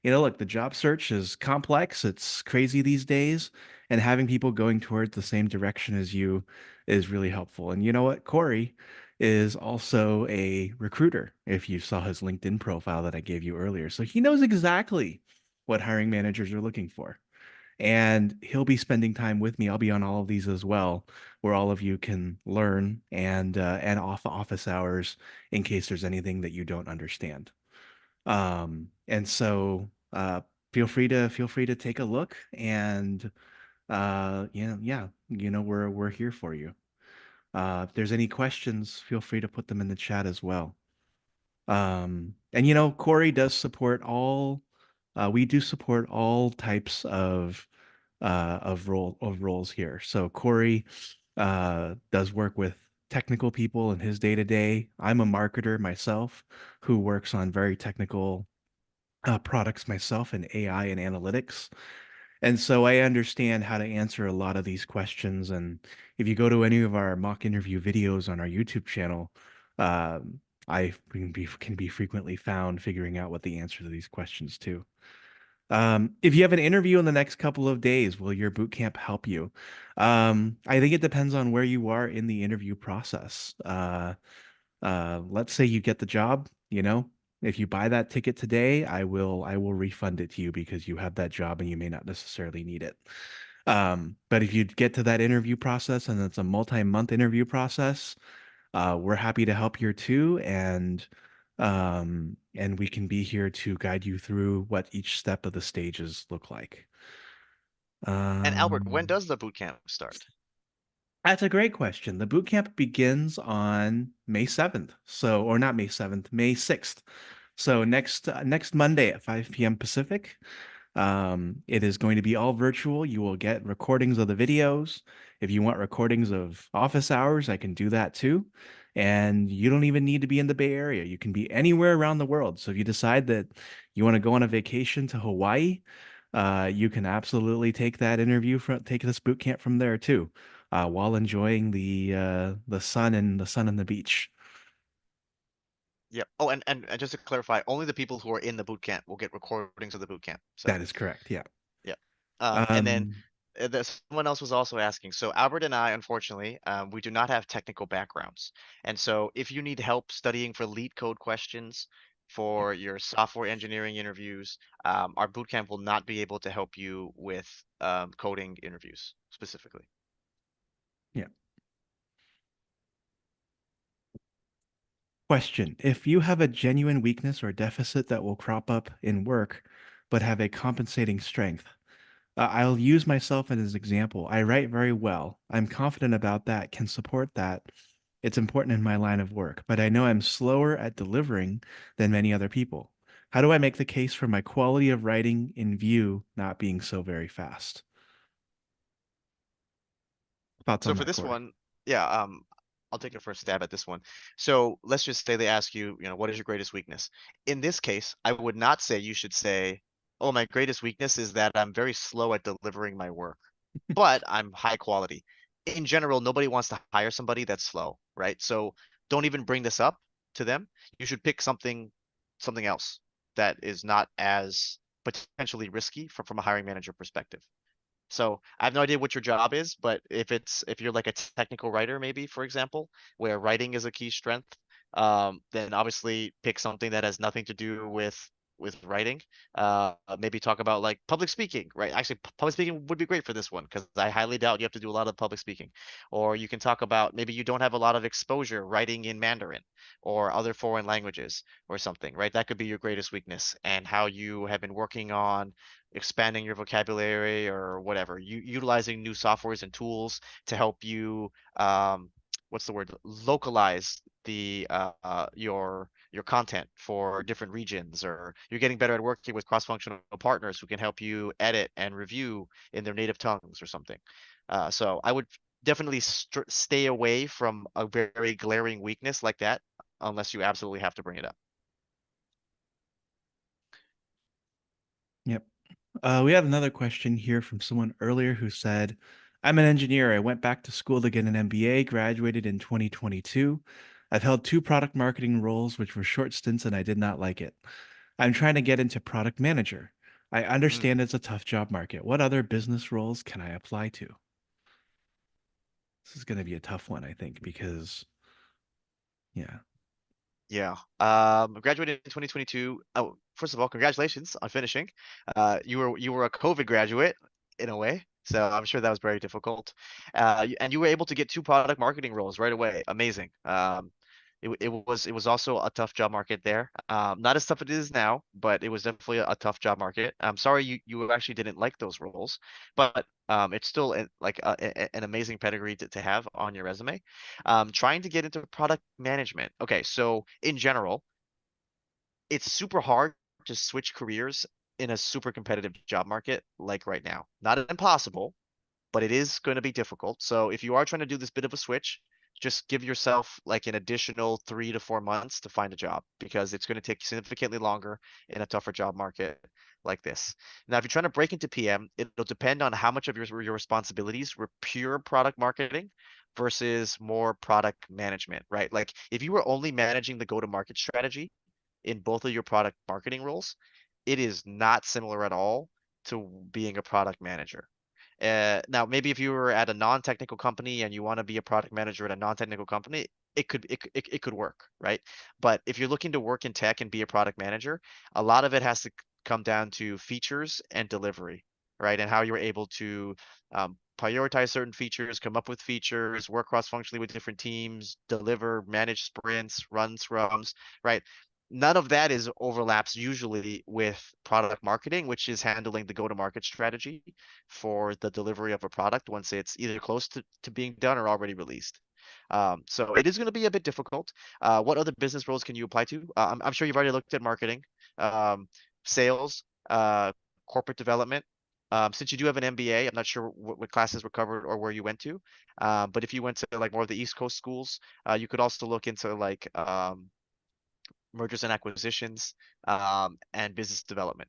look, the job search is complex. It's crazy these days. And having people going towards the same direction as you is really helpful. And you know what? Corey is also a recruiter, if you saw his LinkedIn profile that I gave you earlier. So he knows exactly what hiring managers are looking for. And he'll be spending time with me. I'll be on all of these as well, where all of you can learn and off office hours in case there's anything that you don't understand. And so feel free to take a look and yeah, we're here for you. If there's any questions, feel free to put them in the chat as well. And Corey does support all. We do support all types of roles here. So Corey does work with technical people in his day to day. I'm a marketer myself who works on very technical products myself in AI and analytics. And so I understand how to answer a lot of these questions. And if you go to any of our mock interview videos on our YouTube channel, I can be frequently found figuring out what the answer to these questions too. If you have an interview in the next couple of days, will your boot camp help you? I think it depends on where you are in the interview process. Let's say you get the job, if you buy that ticket today, I will refund it to you because you have that job and you may not necessarily need it. But if you get to that interview process and it's a multi-month interview process, we're happy to help here too, and we can be here to guide you through what each step of the stages look like. And Albert, when Um, does the boot camp start? that's a great question. The boot camp begins on May 7th. So, or not May 7th, May 6th. So next Monday at 5 p.m. Pacific. It is going to be all virtual. You will get recordings of the videos. If you want recordings of office hours, I can do that too. And you don't even need to be in the Bay Area. You can be anywhere around the world. So if you decide that you want to go on a vacation to Hawaii, you can absolutely take this boot camp from there too, while enjoying the sun and the beach. Yep. Oh, and just to clarify, only the people who are in the boot camp will get recordings of the boot camp. So, That is correct. Yeah. yeah. And then Um, someone else was also asking. So Albert and I, unfortunately, we do not have technical backgrounds, and so if you need help studying for lead code questions yeah. for your software engineering interviews, our boot camp will not be able to help you with coding interviews specifically. Yeah. Question. If you have a genuine weakness or deficit that will crop up in work, but have a compensating strength, I'll use myself as an example. I write very well. I'm confident about that, can support that. It's important in my line of work, but I know I'm slower at delivering than many other people. How do I make the case for my quality of writing in view not being so very fast? Thoughts So on for that, this Corey? one, yeah, I'll take a first stab at this one. So let's just say they ask you, what is your greatest weakness? In this case, I would not say you should say, oh, my greatest weakness is that I'm very slow at delivering my work, but I'm high quality. In general, nobody wants to hire somebody that's slow, right? So don't even bring this up to them. You should pick something else that is not as potentially risky from a hiring manager perspective. So I have no idea what your job is, but if you're like a technical writer, maybe for example, where writing is a key strength, then obviously pick something that has nothing to do with writing. Maybe talk about like public speaking, right? Actually, public speaking would be great for this one because I highly doubt you have to do a lot of public speaking. Or you can talk about maybe you don't have a lot of exposure writing in Mandarin or other foreign languages or something, right? That could be your greatest weakness and how you have been working on expanding your vocabulary or whatever, utilizing new softwares and tools to help you what's the word, localize the your content for different regions, or you're getting better at working with cross-functional partners who can help you edit and review in their native tongues or something. So I would definitely stay away from a very glaring weakness like that unless you absolutely have to bring it up. Yep. We had another question here from someone earlier who said, I'm an engineer. I went back to school to get an MBA, graduated in 2022. I've held two product marketing roles, which were short stints, and I did not like it. I'm trying to get into product manager. I Mm, understand it's a tough job market. What other business roles can I apply to? This is going to be a tough one, I think, because, yeah. yeah. Graduated in 2022. Oh, first of all, congratulations on finishing. You were a COVID graduate in a way, so I'm sure that was very difficult. And you were able to get two product marketing roles right away. Amazing. It was also a tough job market there. Not as tough as it is now, but it was definitely a tough job market. I'm sorry you actually didn't like those roles, but it's still like an amazing pedigree to have on your resume. Trying to get into product management. Okay, so in general, it's super hard to switch careers in a super competitive job market like right now. Not impossible, but it is going to be difficult. So if you are trying to do this bit of a switch, just give yourself like an additional 3 to 4 months to find a job because it's going to take significantly longer in a tougher job market like this. Now, if you're trying to break into PM, it'll depend on how much of your responsibilities were pure product marketing versus more product management, right? Like if you were only managing the go-to-market strategy in both of your product marketing roles, it is not similar at all to being a product manager. Now, maybe if you were at a non-technical company and you want to be a product manager at a non-technical company, it could work, right? But if you're looking to work in tech and be a product manager, a lot of it has to come down to features and delivery, right? And how you're able to prioritize certain features, come up with features, work cross-functionally with different teams, deliver, manage sprints, run scrums, right? None of that is overlaps usually with product marketing, which is handling the go-to-market strategy for the delivery of a product once it's either close to being done or already released. So it is going to be a bit difficult. What other business roles can you apply to? I'm sure you've already looked at marketing, um, sales, corporate development. Since you do have an MBA, I'm not sure what classes were covered or where you went to. But if you went to like more of the East Coast schools, you could also look into like mergers and acquisitions, and business development.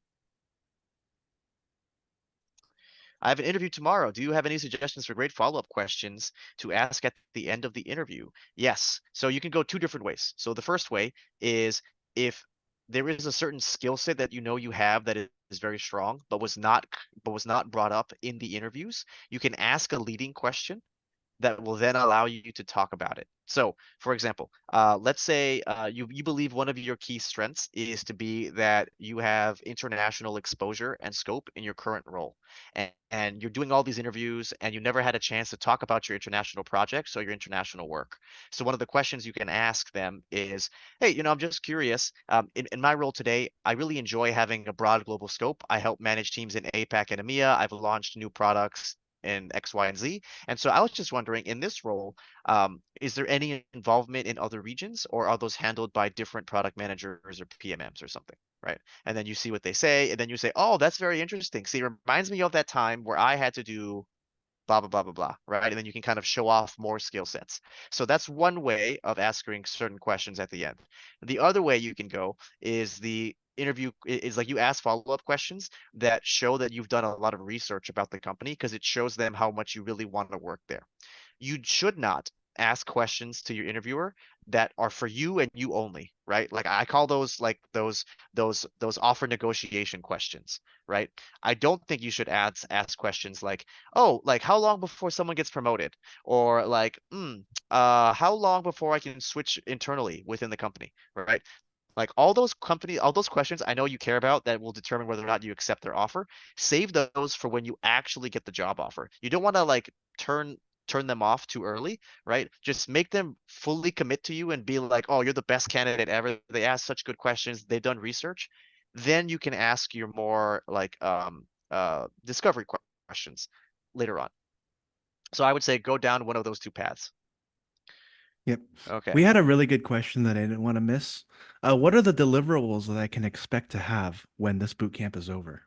I have an interview tomorrow. Do you have any suggestions for great follow-up questions to ask at the end of the interview? Yes. So you can go two different ways. So the first way is if there is a certain skill set that you know you have that is very strong, but was not brought up in the interviews, you can ask a leading question that will then allow you to talk about it. So, for example, let's say you believe one of your key strengths is to be that you have international exposure and scope in your current role, and you're doing all these interviews, and you never had a chance to talk about your international projects or your international work. So, one of the questions you can ask them is, "Hey, I'm just curious. In my role today, I really enjoy having a broad global scope. I help manage teams in APAC and EMEA. I've launched new products." In X, Y, and Z. And so I was just wondering, in this role, is there any involvement in other regions, or are those handled by different product managers or PMMs or something, right? And then you see what they say, and then you say, "Oh, that's very interesting. See, it reminds me of that time where I had to do blah blah blah blah blah," right? And then you can kind of show off more skill sets. So that's one way of asking certain questions at the end. The other way you can go is the interview is like you ask follow-up questions that show that you've done a lot of research about the company because it shows them how much you really want to work there. You should not ask questions to your interviewer that are for you and you only, right? Like I call those like those offer negotiation questions, right? I don't think you should ask questions like, "Oh, like how long before someone gets promoted?" Or like, how long before I can switch internally within the company, right? Like all those questions I know you care about that will determine whether or not you accept their offer. Save those for when you actually get the job offer. You don't want to like turn turn them off too early, right? Just make them fully commit to you and be like, "Oh, you're the best candidate ever. They asked such good questions. They've done research." Then you can ask your more like discovery questions later on. So I would say go down one of those two paths. Yep. We Okay. had a really good question that I didn't want to miss. What are the deliverables that I can expect to have when this boot camp is over?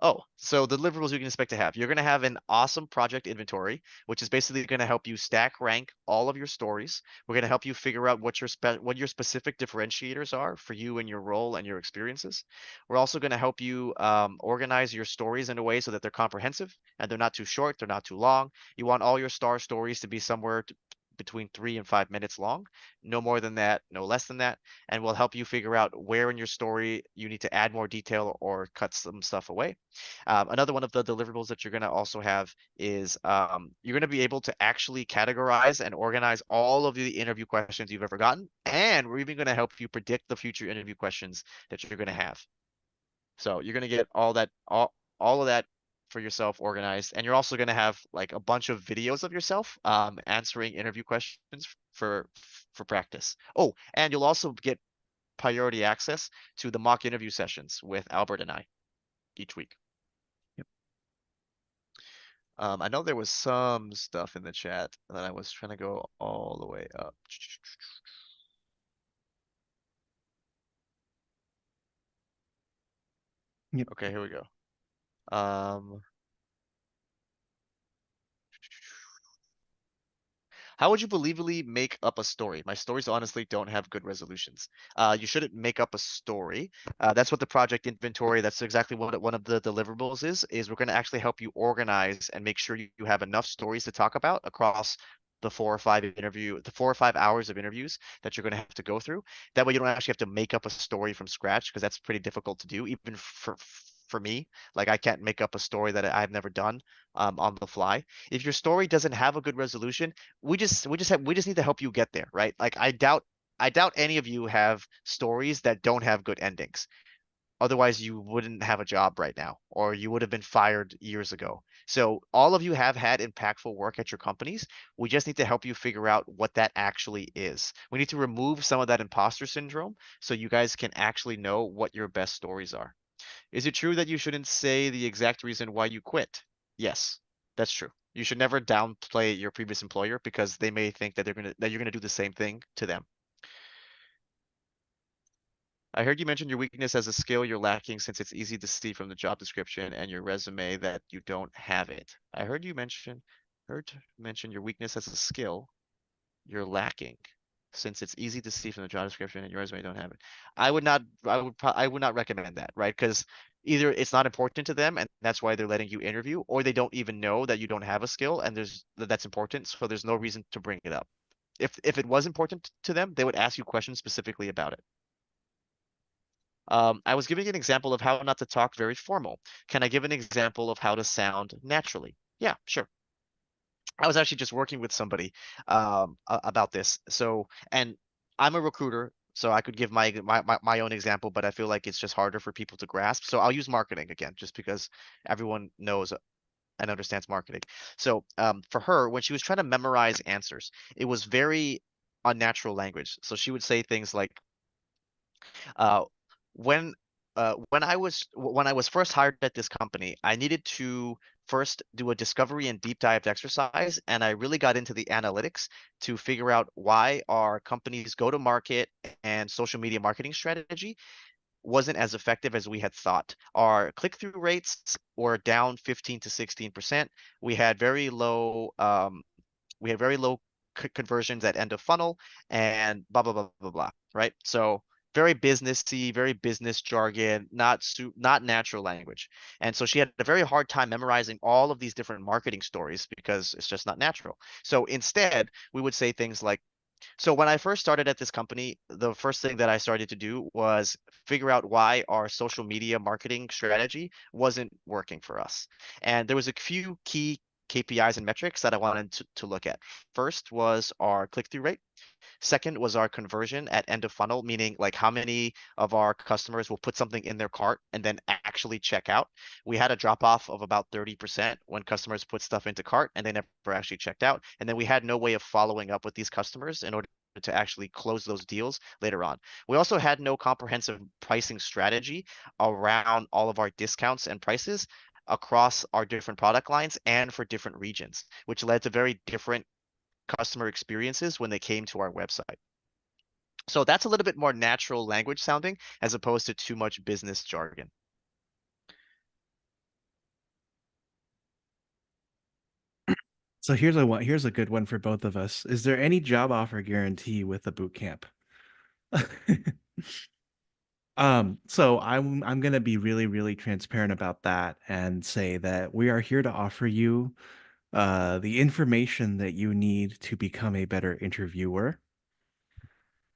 Oh, so the deliverables you can expect to have. You're going to have an awesome project inventory, which is basically going to help you stack rank all of your stories. We're going to help you figure out what your specific differentiators are for you and your role and your experiences. We're also going to help you organize your stories in a way so that they're comprehensive and they're not too short, they're not too long. You want all your star stories to be between 3 and 5 minutes long, no more than that, no less than that, and we'll help you figure out where in your story you need to add more detail or cut some stuff away. Another one of the deliverables that you're going to also have is you're going to be able to actually categorize and organize all of the interview questions you've ever gotten. And we're even going to help you predict the future interview questions that you're going to have. So you're going to get all of that for yourself organized. And you're also going to have like a bunch of videos of yourself answering interview questions for practice. Oh, and you'll also get priority access to the mock interview sessions with Albert and I each week. Yep. I know there was some stuff in the chat that I was trying to go all the way up. Yep. Okay, here we go. Um, How would you believably make up a story? My stories honestly don't have good resolutions. You shouldn't make up a story. That's what the project inventory, that's exactly what one of the deliverables is we're going to actually help you organize and make sure you have enough stories to talk about across the 4 or 5 hours of interviews that you're going to have to go through. That way you don't actually have to make up a story from scratch because that's pretty difficult to do, even for me. Like I can't make up a story that I've never done on the fly. If your story doesn't have a good resolution, we just need to help you get there, right? Like I doubt any of you have stories that don't have good endings. Otherwise, you wouldn't have a job right now, or you would have been fired years ago. So all of you have had impactful work at your companies. We just need to help you figure out what that actually is. We need to remove some of that imposter syndrome so you guys can actually know what your best stories are. Is it true that you shouldn't say the exact reason why you quit? Yes, that's true. You should never downplay your previous employer because they may think that you're gonna do the same thing to them. I heard you mention your weakness as a skill you're lacking since it's easy to see from the job description and your resume that you don't have it. I heard mention your weakness as a skill you're lacking since it's easy to see from the job description and your resume don't have it. I would not recommend that, right? Because Either it's not important to them and that's why they're letting you interview, or they don't even know that you don't have a skill and that's important, so there's no reason to bring it up. If it was important to them, they would ask you questions specifically about it. I was giving an example of how not to talk very formal. Can I give an example of how to sound naturally? Yeah, sure. I was actually just working with somebody about this. So, and I'm a recruiter, so I could give my own example, but I feel like it's just harder for people to grasp. So I'll use marketing again, just because everyone knows and understands marketing. So for her, when she was trying to memorize answers, it was very unnatural language. So she would say things like, uh, when when I was first hired at this company, I needed to first do a discovery and deep dive exercise, and I really got into the analytics to figure out why our company's go-to-market and social media marketing strategy wasn't as effective as we had thought. Our click-through rates were down 15 to 16%. We had very low we had very low conversions at end of funnel and blah blah blah blah blah, right? So very businessy, very business jargon, not natural language. And so she had a very hard time memorizing all of these different marketing stories because it's just not natural. So instead, we would say things like, so when I first started at this company, the first thing that I started to do was figure out why our social media marketing strategy wasn't working for us. And there was a few key KPIs and metrics that I wanted to look at. First was our click-through rate. Second was our conversion at end of funnel, meaning like how many of our customers will put something in their cart and then actually check out. We had a drop off of about 30% when customers put stuff into cart and they never actually checked out. And then we had no way of following up with these customers in order to actually close those deals later on. We also had no comprehensive pricing strategy around all of our discounts and prices across our different product lines and for different regions, which led to very different customer experiences when they came to our website. So that's a little bit more natural language sounding as opposed to too much business jargon. So here's a good one for both of us. Is there any job offer guarantee with the boot camp? So I'm gonna be really, really transparent about that and say that we are here to offer you the information that you need to become a better interviewer.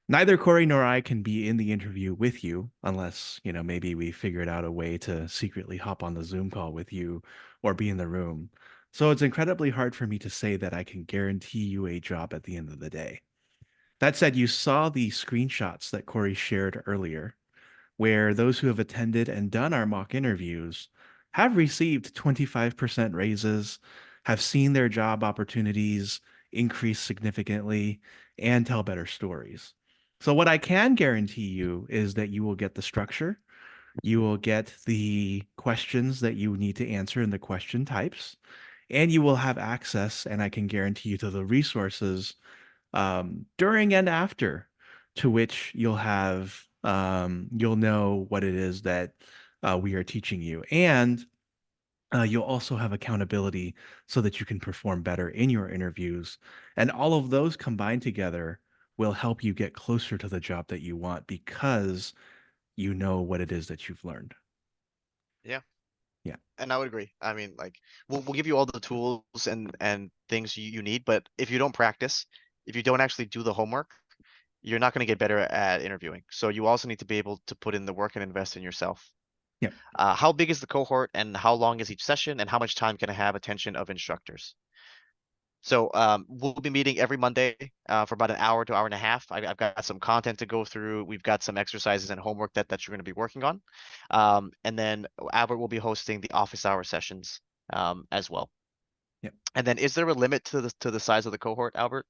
Neither Corey nor I can be in the interview with you unless, maybe we figured out a way to secretly hop on the Zoom call with you or be in the room. So it's incredibly hard for me to say that I can guarantee you a job at the end of the day. That said, you saw the screenshots that Corey shared earlier, where those who have attended and done our mock interviews have received 25% raises, have seen their job opportunities increase significantly, and tell better stories. So, what I can guarantee you is that you will get the structure, you will get the questions that you need to answer in the question types, and you will have access, and I can guarantee you, to the resources during and after, to which you'll know what it is that we are teaching you, and you'll also have accountability so that you can perform better in your interviews, and all of those combined together will help you get closer to the job that you want because you know what it is that you've learned. Yeah, Yeah. and I would agree. I mean, like we'll give you all the tools and things you need, but if you don't practice, if you don't actually do the homework, you're not going to get better at interviewing. So you also need to be able to put in the work and invest in yourself. Yeah. How big is the cohort and how long is each session and how much time can I have attention of instructors? So we'll be meeting every Monday for about an hour to hour and a half. I've got some content to go through. We've got some exercises and homework that you're going to be working on. And then Albert will be hosting the office hour sessions as well. Yeah. And then is there a limit to the size of the cohort, Albert?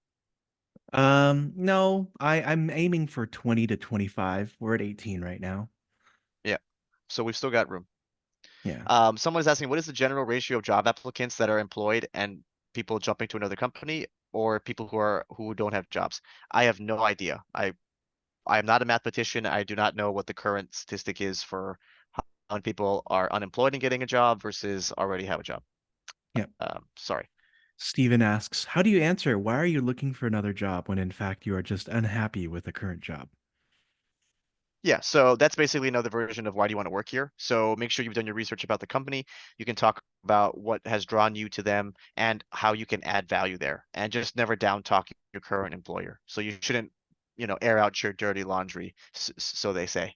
No, I'm aiming for 20 to 25. We're at 18 right now. Yeah. So we've still got room. Yeah. Someone is asking, what is the general ratio of job applicants that are employed and people jumping to another company or people who don't have jobs? I have no idea. I am not a mathematician. I do not know what the current statistic is for how many people are unemployed and getting a job versus already have a job. Yeah. Sorry. Steven asks, how do you answer? Why are you looking for another job when in fact you are just unhappy with the current job? Yeah, so that's basically another version of why do you want to work here. So make sure you've done your research about the company. You can talk about what has drawn you to them and how you can add value there, and just never down talk your current employer. So you shouldn't, air out your dirty laundry, so they say.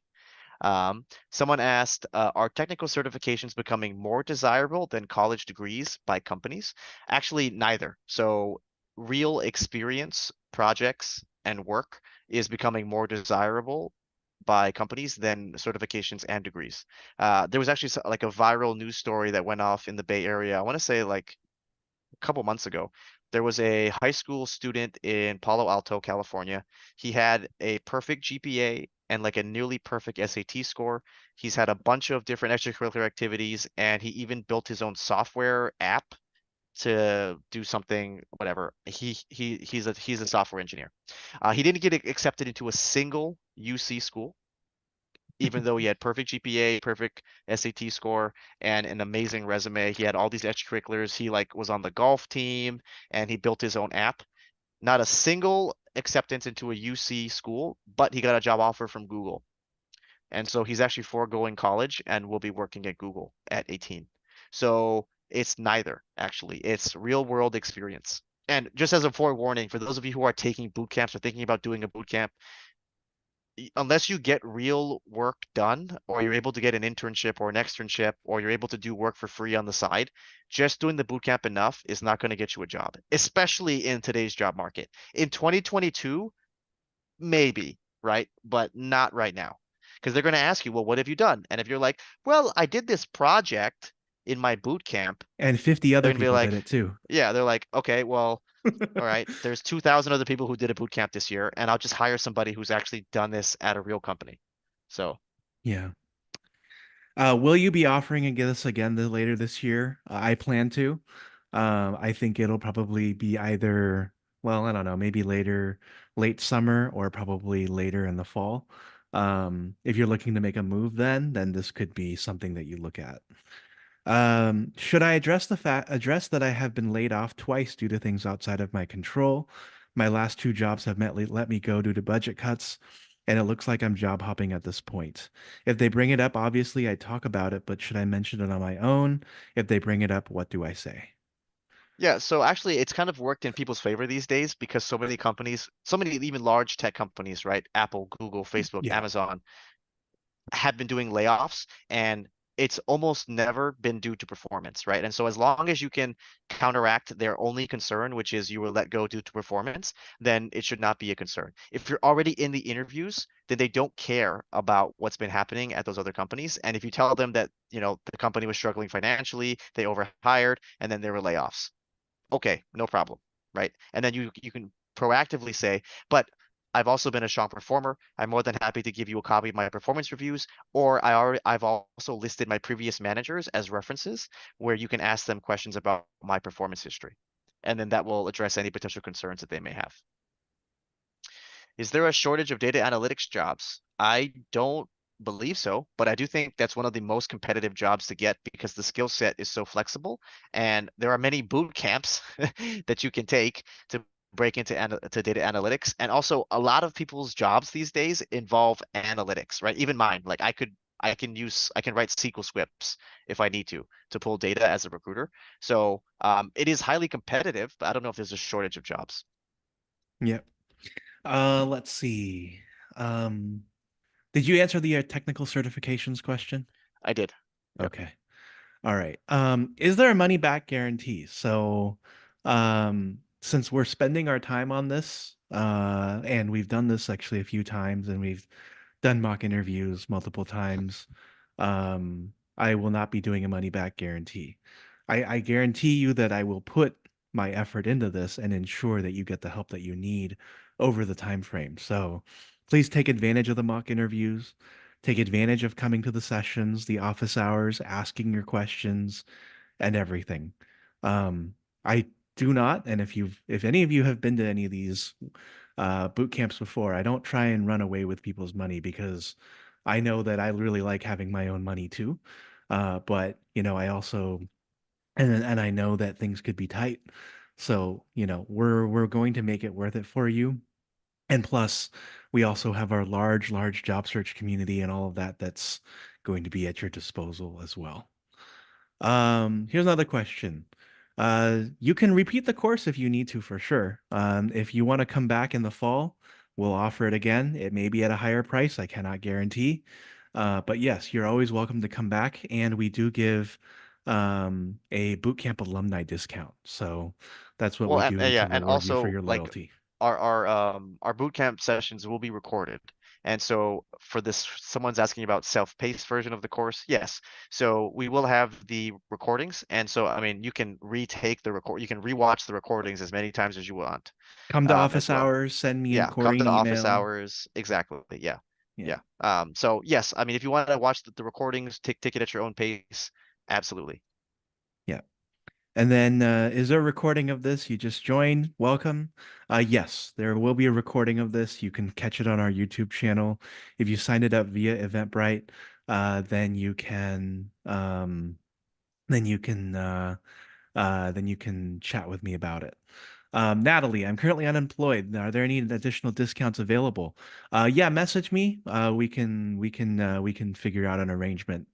Someone asked, are technical certifications becoming more desirable than college degrees by companies? Actually, neither. So, real experience, projects, and work is becoming more desirable by companies than certifications and degrees. There was actually like a viral news story that went off in the Bay Area. I want to say like couple months ago. There was a high school student in Palo Alto, California. He had a perfect GPA and like a nearly perfect SAT score. He's had a bunch of different extracurricular activities, and he even built his own software app to do something, whatever. He's a software engineer. He didn't get accepted into a single UC school even though he had perfect GPA, perfect SAT score, and an amazing resume. He had all these extracurriculars. He like was on the golf team and he built his own app. Not a single acceptance into a UC school, but he got a job offer from Google. And so he's actually foregoing college and will be working at Google at 18. So it's neither, actually. It's real world experience. And just as a forewarning, for those of you who are taking boot camps or thinking about doing a boot camp, unless you get real work done or you're able to get an internship or an externship or you're able to do work for free on the side, just doing the boot camp enough is not going to get you a job, especially in today's job market. In 2022, maybe, right? But not right now. Because they're going to ask you, well, what have you done? And if you're like, well, I did this project in my boot camp, And 50 they're other going to be people did like, it too. yeah, they're like, okay, well, all right, there's 2,000 other people who did a boot camp this year, and I'll just hire somebody who's actually done this at a real company. So, Yeah. Will you be offering this again later this year? I plan to. I think it'll probably be either, well, I don't know, maybe late summer or probably later in the fall. If you're looking to make a move then this could be something that you look at. Should I address that I have been laid off twice due to things outside of my control? My last two jobs have let me go due to budget cuts, and it looks like I'm job hopping at this point. If they bring it up, obviously I talk about it, but should I mention it on my own? If they bring it up, what do I say? yeah, so actually, it's kind of worked in people's favor these days because so many companies, so many even large tech companies, right? Apple, Google, Facebook, Yeah. Amazon, have been doing layoffs, and it's almost never been due to performance, right? And so as long as you can counteract their only concern, which is you were let go due to performance, then it should not be a concern. If you're already in the interviews, then they don't care about what's been happening at those other companies. And if you tell them that, the company was struggling financially, they overhired, and then there were layoffs, okay, no problem, right? And then you can proactively say, but I've also been a strong performer. I'm more than happy to give you a copy of my performance reviews, or I've also listed my previous managers as references where you can ask them questions about my performance history. And then that will address any potential concerns that they may have. Is there a shortage of data analytics jobs? I don't believe so, but I do think that's one of the most competitive jobs to get because the skill set is so flexible, and there are many boot camps that you can take to break into to data analytics. And also, a lot of people's jobs these days involve analytics, right? Even mine, like I can write SQL scripts if I need to pull data as a recruiter. So it is highly competitive, but I don't know if there's a shortage of jobs. Yep. Let's see. Um, did you answer the technical certifications question? I did. Yep. Okay. All right. Is there a money back guarantee? So, since we're spending our time on this, and we've done this actually a few times and we've done mock interviews multiple times, I will not be doing a money back guarantee. I guarantee you that I will put my effort into this and ensure that you get the help that you need over the time frame. So please take advantage of the mock interviews. Take advantage of coming to the sessions, the office hours, asking your questions, and everything. I do not, and if any of you have been to any of these boot camps before, I don't try and run away with people's money because I know that I really like having my own money too. But I also and I know that things could be tight. So, we're going to make it worth it for you. And plus, we also have our large job search community and all of that that's going to be at your disposal as well. Here's another question. You can repeat the course if you need to for sure. If you want to come back in the fall, we'll offer it again. It may be at a higher price. I cannot guarantee. But yes, you're always welcome to come back, and we do give a bootcamp alumni discount. So that's what Well, we do yeah, to and reward you for also your like loyalty. our boot camp sessions will be recorded. And so for this, someone's asking about self-paced version of the course. Yes. So we will have the recordings. And so, I mean, you can retake the record, you can rewatch the recordings as many times as you want, Come to office as well. hours, send me and Yeah. Come Cory an to office email. hours. Exactly. Yeah. Yeah. Yeah. So yes, I mean, if you want to watch the recordings, take it at your own pace. Absolutely. Yeah. And then, is there a recording of this? You just joined. Welcome. Yes, there will be a recording of this. You can catch it on our YouTube channel. If you signed it up via Eventbrite, then then you can, then you can chat with me about it. Natalie, I'm currently unemployed. Are there any additional discounts available? Yeah, message me. We can figure out an arrangement,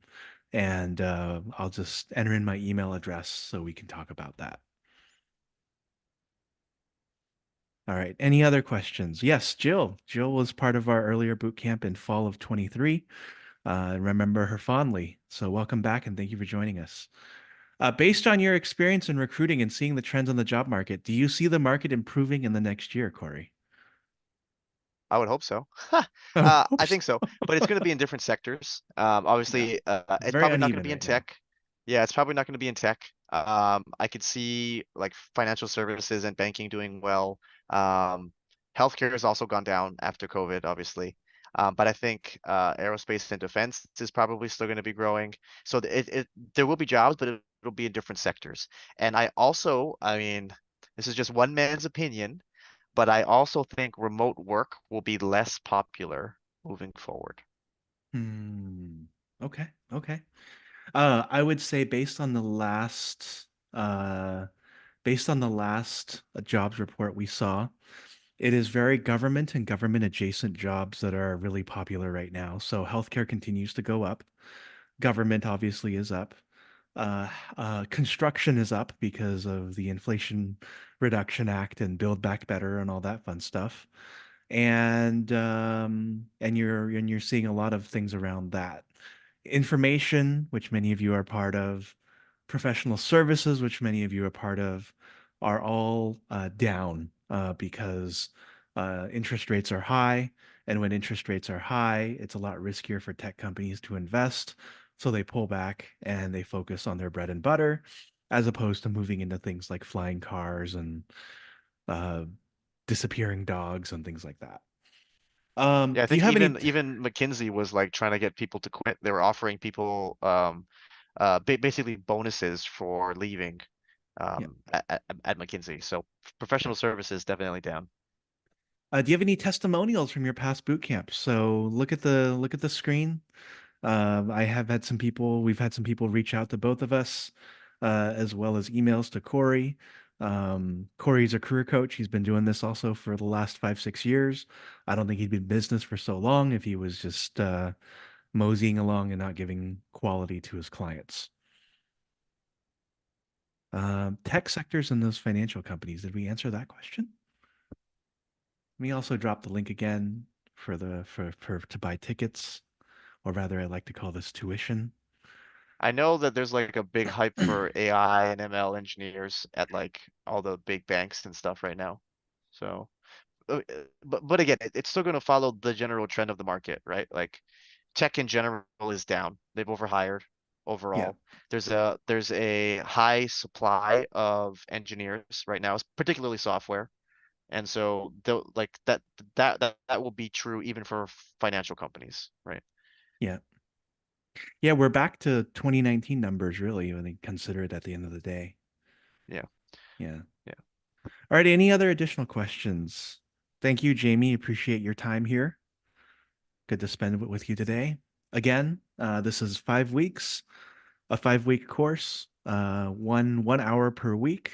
and I'll just enter in my email address so we can talk about that. All right. Any other questions? Yes, Jill. Jill was part of our earlier boot camp in fall of 23. Remember her fondly. So welcome back and thank you for joining us. Based on your experience in recruiting and seeing the trends on the job market, do you see the market improving in the next year, Cory? I would hope so. Oh, I oops. think so, but it's going to be in different sectors. Yeah. Obviously, It's it's very probably not going to uneven be in right now. tech. Yeah, it's probably not going to be in tech. I could see like financial services and banking doing well. Um, Healthcare has also gone down after COVID, obviously. But I think aerospace and defense is probably still going to be growing. So there will be jobs, but it'll be in different sectors. And I mean, this is just one man's opinion, but I also think remote work will be less popular moving forward. Hmm. Okay. Okay. I would say based on the last jobs report we saw, it is very government and government adjacent jobs that are really popular right now. So healthcare continues to go up. Government obviously is up. Construction is up because of the Inflation Reduction Act and Build Back Better and all that fun stuff. And you're seeing a lot of things around that. Information, which many of you are part of, professional services, which many of you are part of, are all down because interest rates are high. And when interest rates are high, it's a lot riskier for tech companies to invest. So they pull back and they focus on their bread and butter, as opposed to moving into things like flying cars and uh, disappearing dogs and things like that. Yeah, I Do you think have any? even McKinsey was like trying to get people to quit. They were offering people basically bonuses for leaving Yeah, at McKinsey. So yeah. professional services definitely down. Do you have any testimonials from your past boot camps? So look at the screen. I have had some people, we've had some people reach out to both of us, as well as emails to Cory. Cory's a career coach. He's been doing this also for the last 5, 6 years. I don't think he'd been in business for so long if he was just moseying along and not giving quality to his clients. Tech sectors and those financial companies. Did we answer that question? Let me also drop the link again for for to buy tickets, or rather, I like to call this tuition. I know that there's like a big hype for AI and ML engineers at like all the big banks and stuff right now. So, but again, it's still going to follow the general trend of the market, right? Like tech in general is down. They've overhired Yeah, overall. There's a high supply of engineers right now, particularly software. And so like that will be true even for financial companies, right? yeah, yeah. We're back to 2019 numbers, really, when you consider it at the end of the day. Yeah. Yeah. Yeah. All right. Any other additional questions? Thank you, Jamie. Appreciate your time here. Good to spend it with you today. Again, this is 5 weeks, a 5 week course, one hour per week.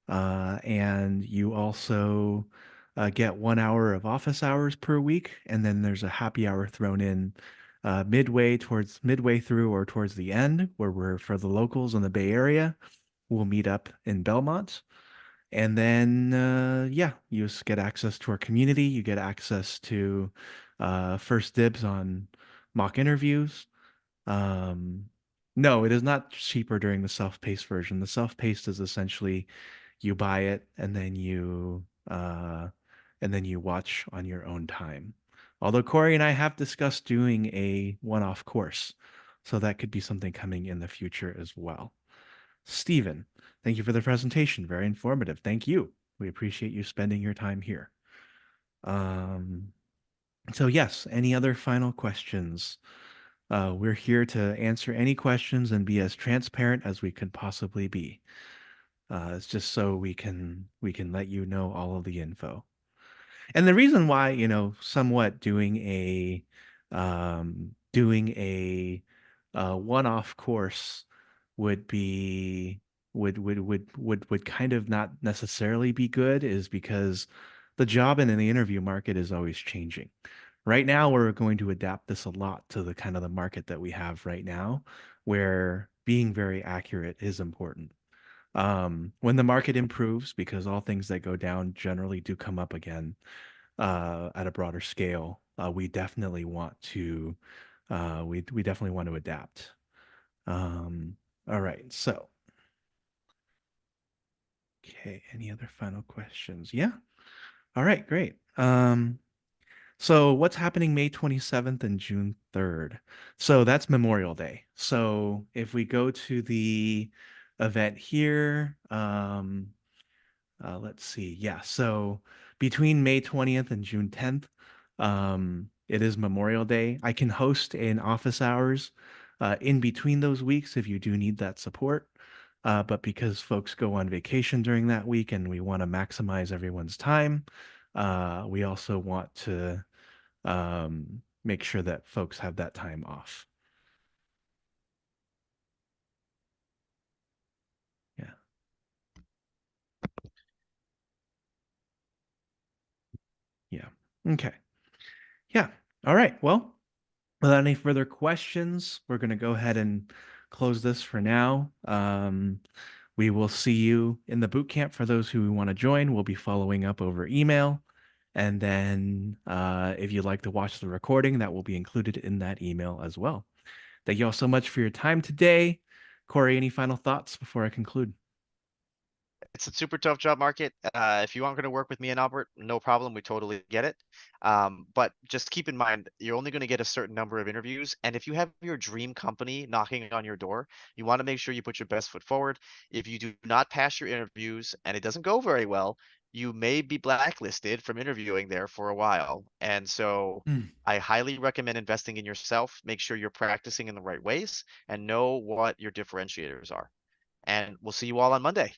And you also get 1 hour of office hours per week, and then there's a happy hour thrown in midway through or towards the end, where we're for the locals in the Bay Area. We'll meet up in Belmont. And then, yeah, you just get access to our community. You get access to first dibs on mock interviews. Um, no, it is not cheaper during the self-paced version. The self-paced is essentially you buy it and then you watch on your own time. Although Corey and I have discussed doing a one-off course, so that could be something coming in the future as well. Stephen, thank you for the presentation. Very informative. Thank you. We appreciate you spending your time here. Um, so yes, any other final questions? We're here to answer any questions and be as transparent as we could possibly be. It's just so we can let you know all of the info. And the reason why, somewhat doing a one-off course would be would kind of not necessarily be good is because the job and in the interview market is always changing. Right now, we're going to adapt this a lot to the kind of the market that we have right now, where being very accurate is important. When the market improves, because all things that go down generally do come up again, at a broader scale, we definitely want to adapt. All right, so okay, any other final questions? Yeah. All right, great. So what's happening May 27th and June 3rd? So that's Memorial Day. So if we go to the event here, let's see. Yeah. So between May 20th and June 10th, it is Memorial Day. I can host in office hours in between those weeks if you do need that support. But because folks go on vacation during that week and we want to maximize everyone's time, we also want to make sure that folks have that time off. Yeah. Yeah. Okay. Yeah. All right. Well, without any further questions, we're going to go ahead and close this for now. We will see you in the boot camp for those who want to join. We'll be following up over email. And then if you'd like to watch the recording, that will be included in that email as well. Thank you all so much for your time today. Corey, any final thoughts before I conclude? It's a super tough job market. If you aren't going to work with me and Albert, no problem. We totally get it. But just keep in mind, you're only going to get a certain number of interviews. And if you have your dream company knocking on your door, you want to make sure you put your best foot forward. If you do not pass your interviews and it doesn't go very well, you may be blacklisted from interviewing there for a while. And so Hmm. I highly recommend investing in yourself. Make sure you're practicing in the right ways and know what your differentiators are. And we'll see you all on Monday.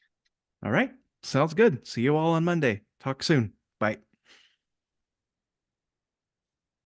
All right. Sounds good. See you all on Monday. Talk soon. Bye.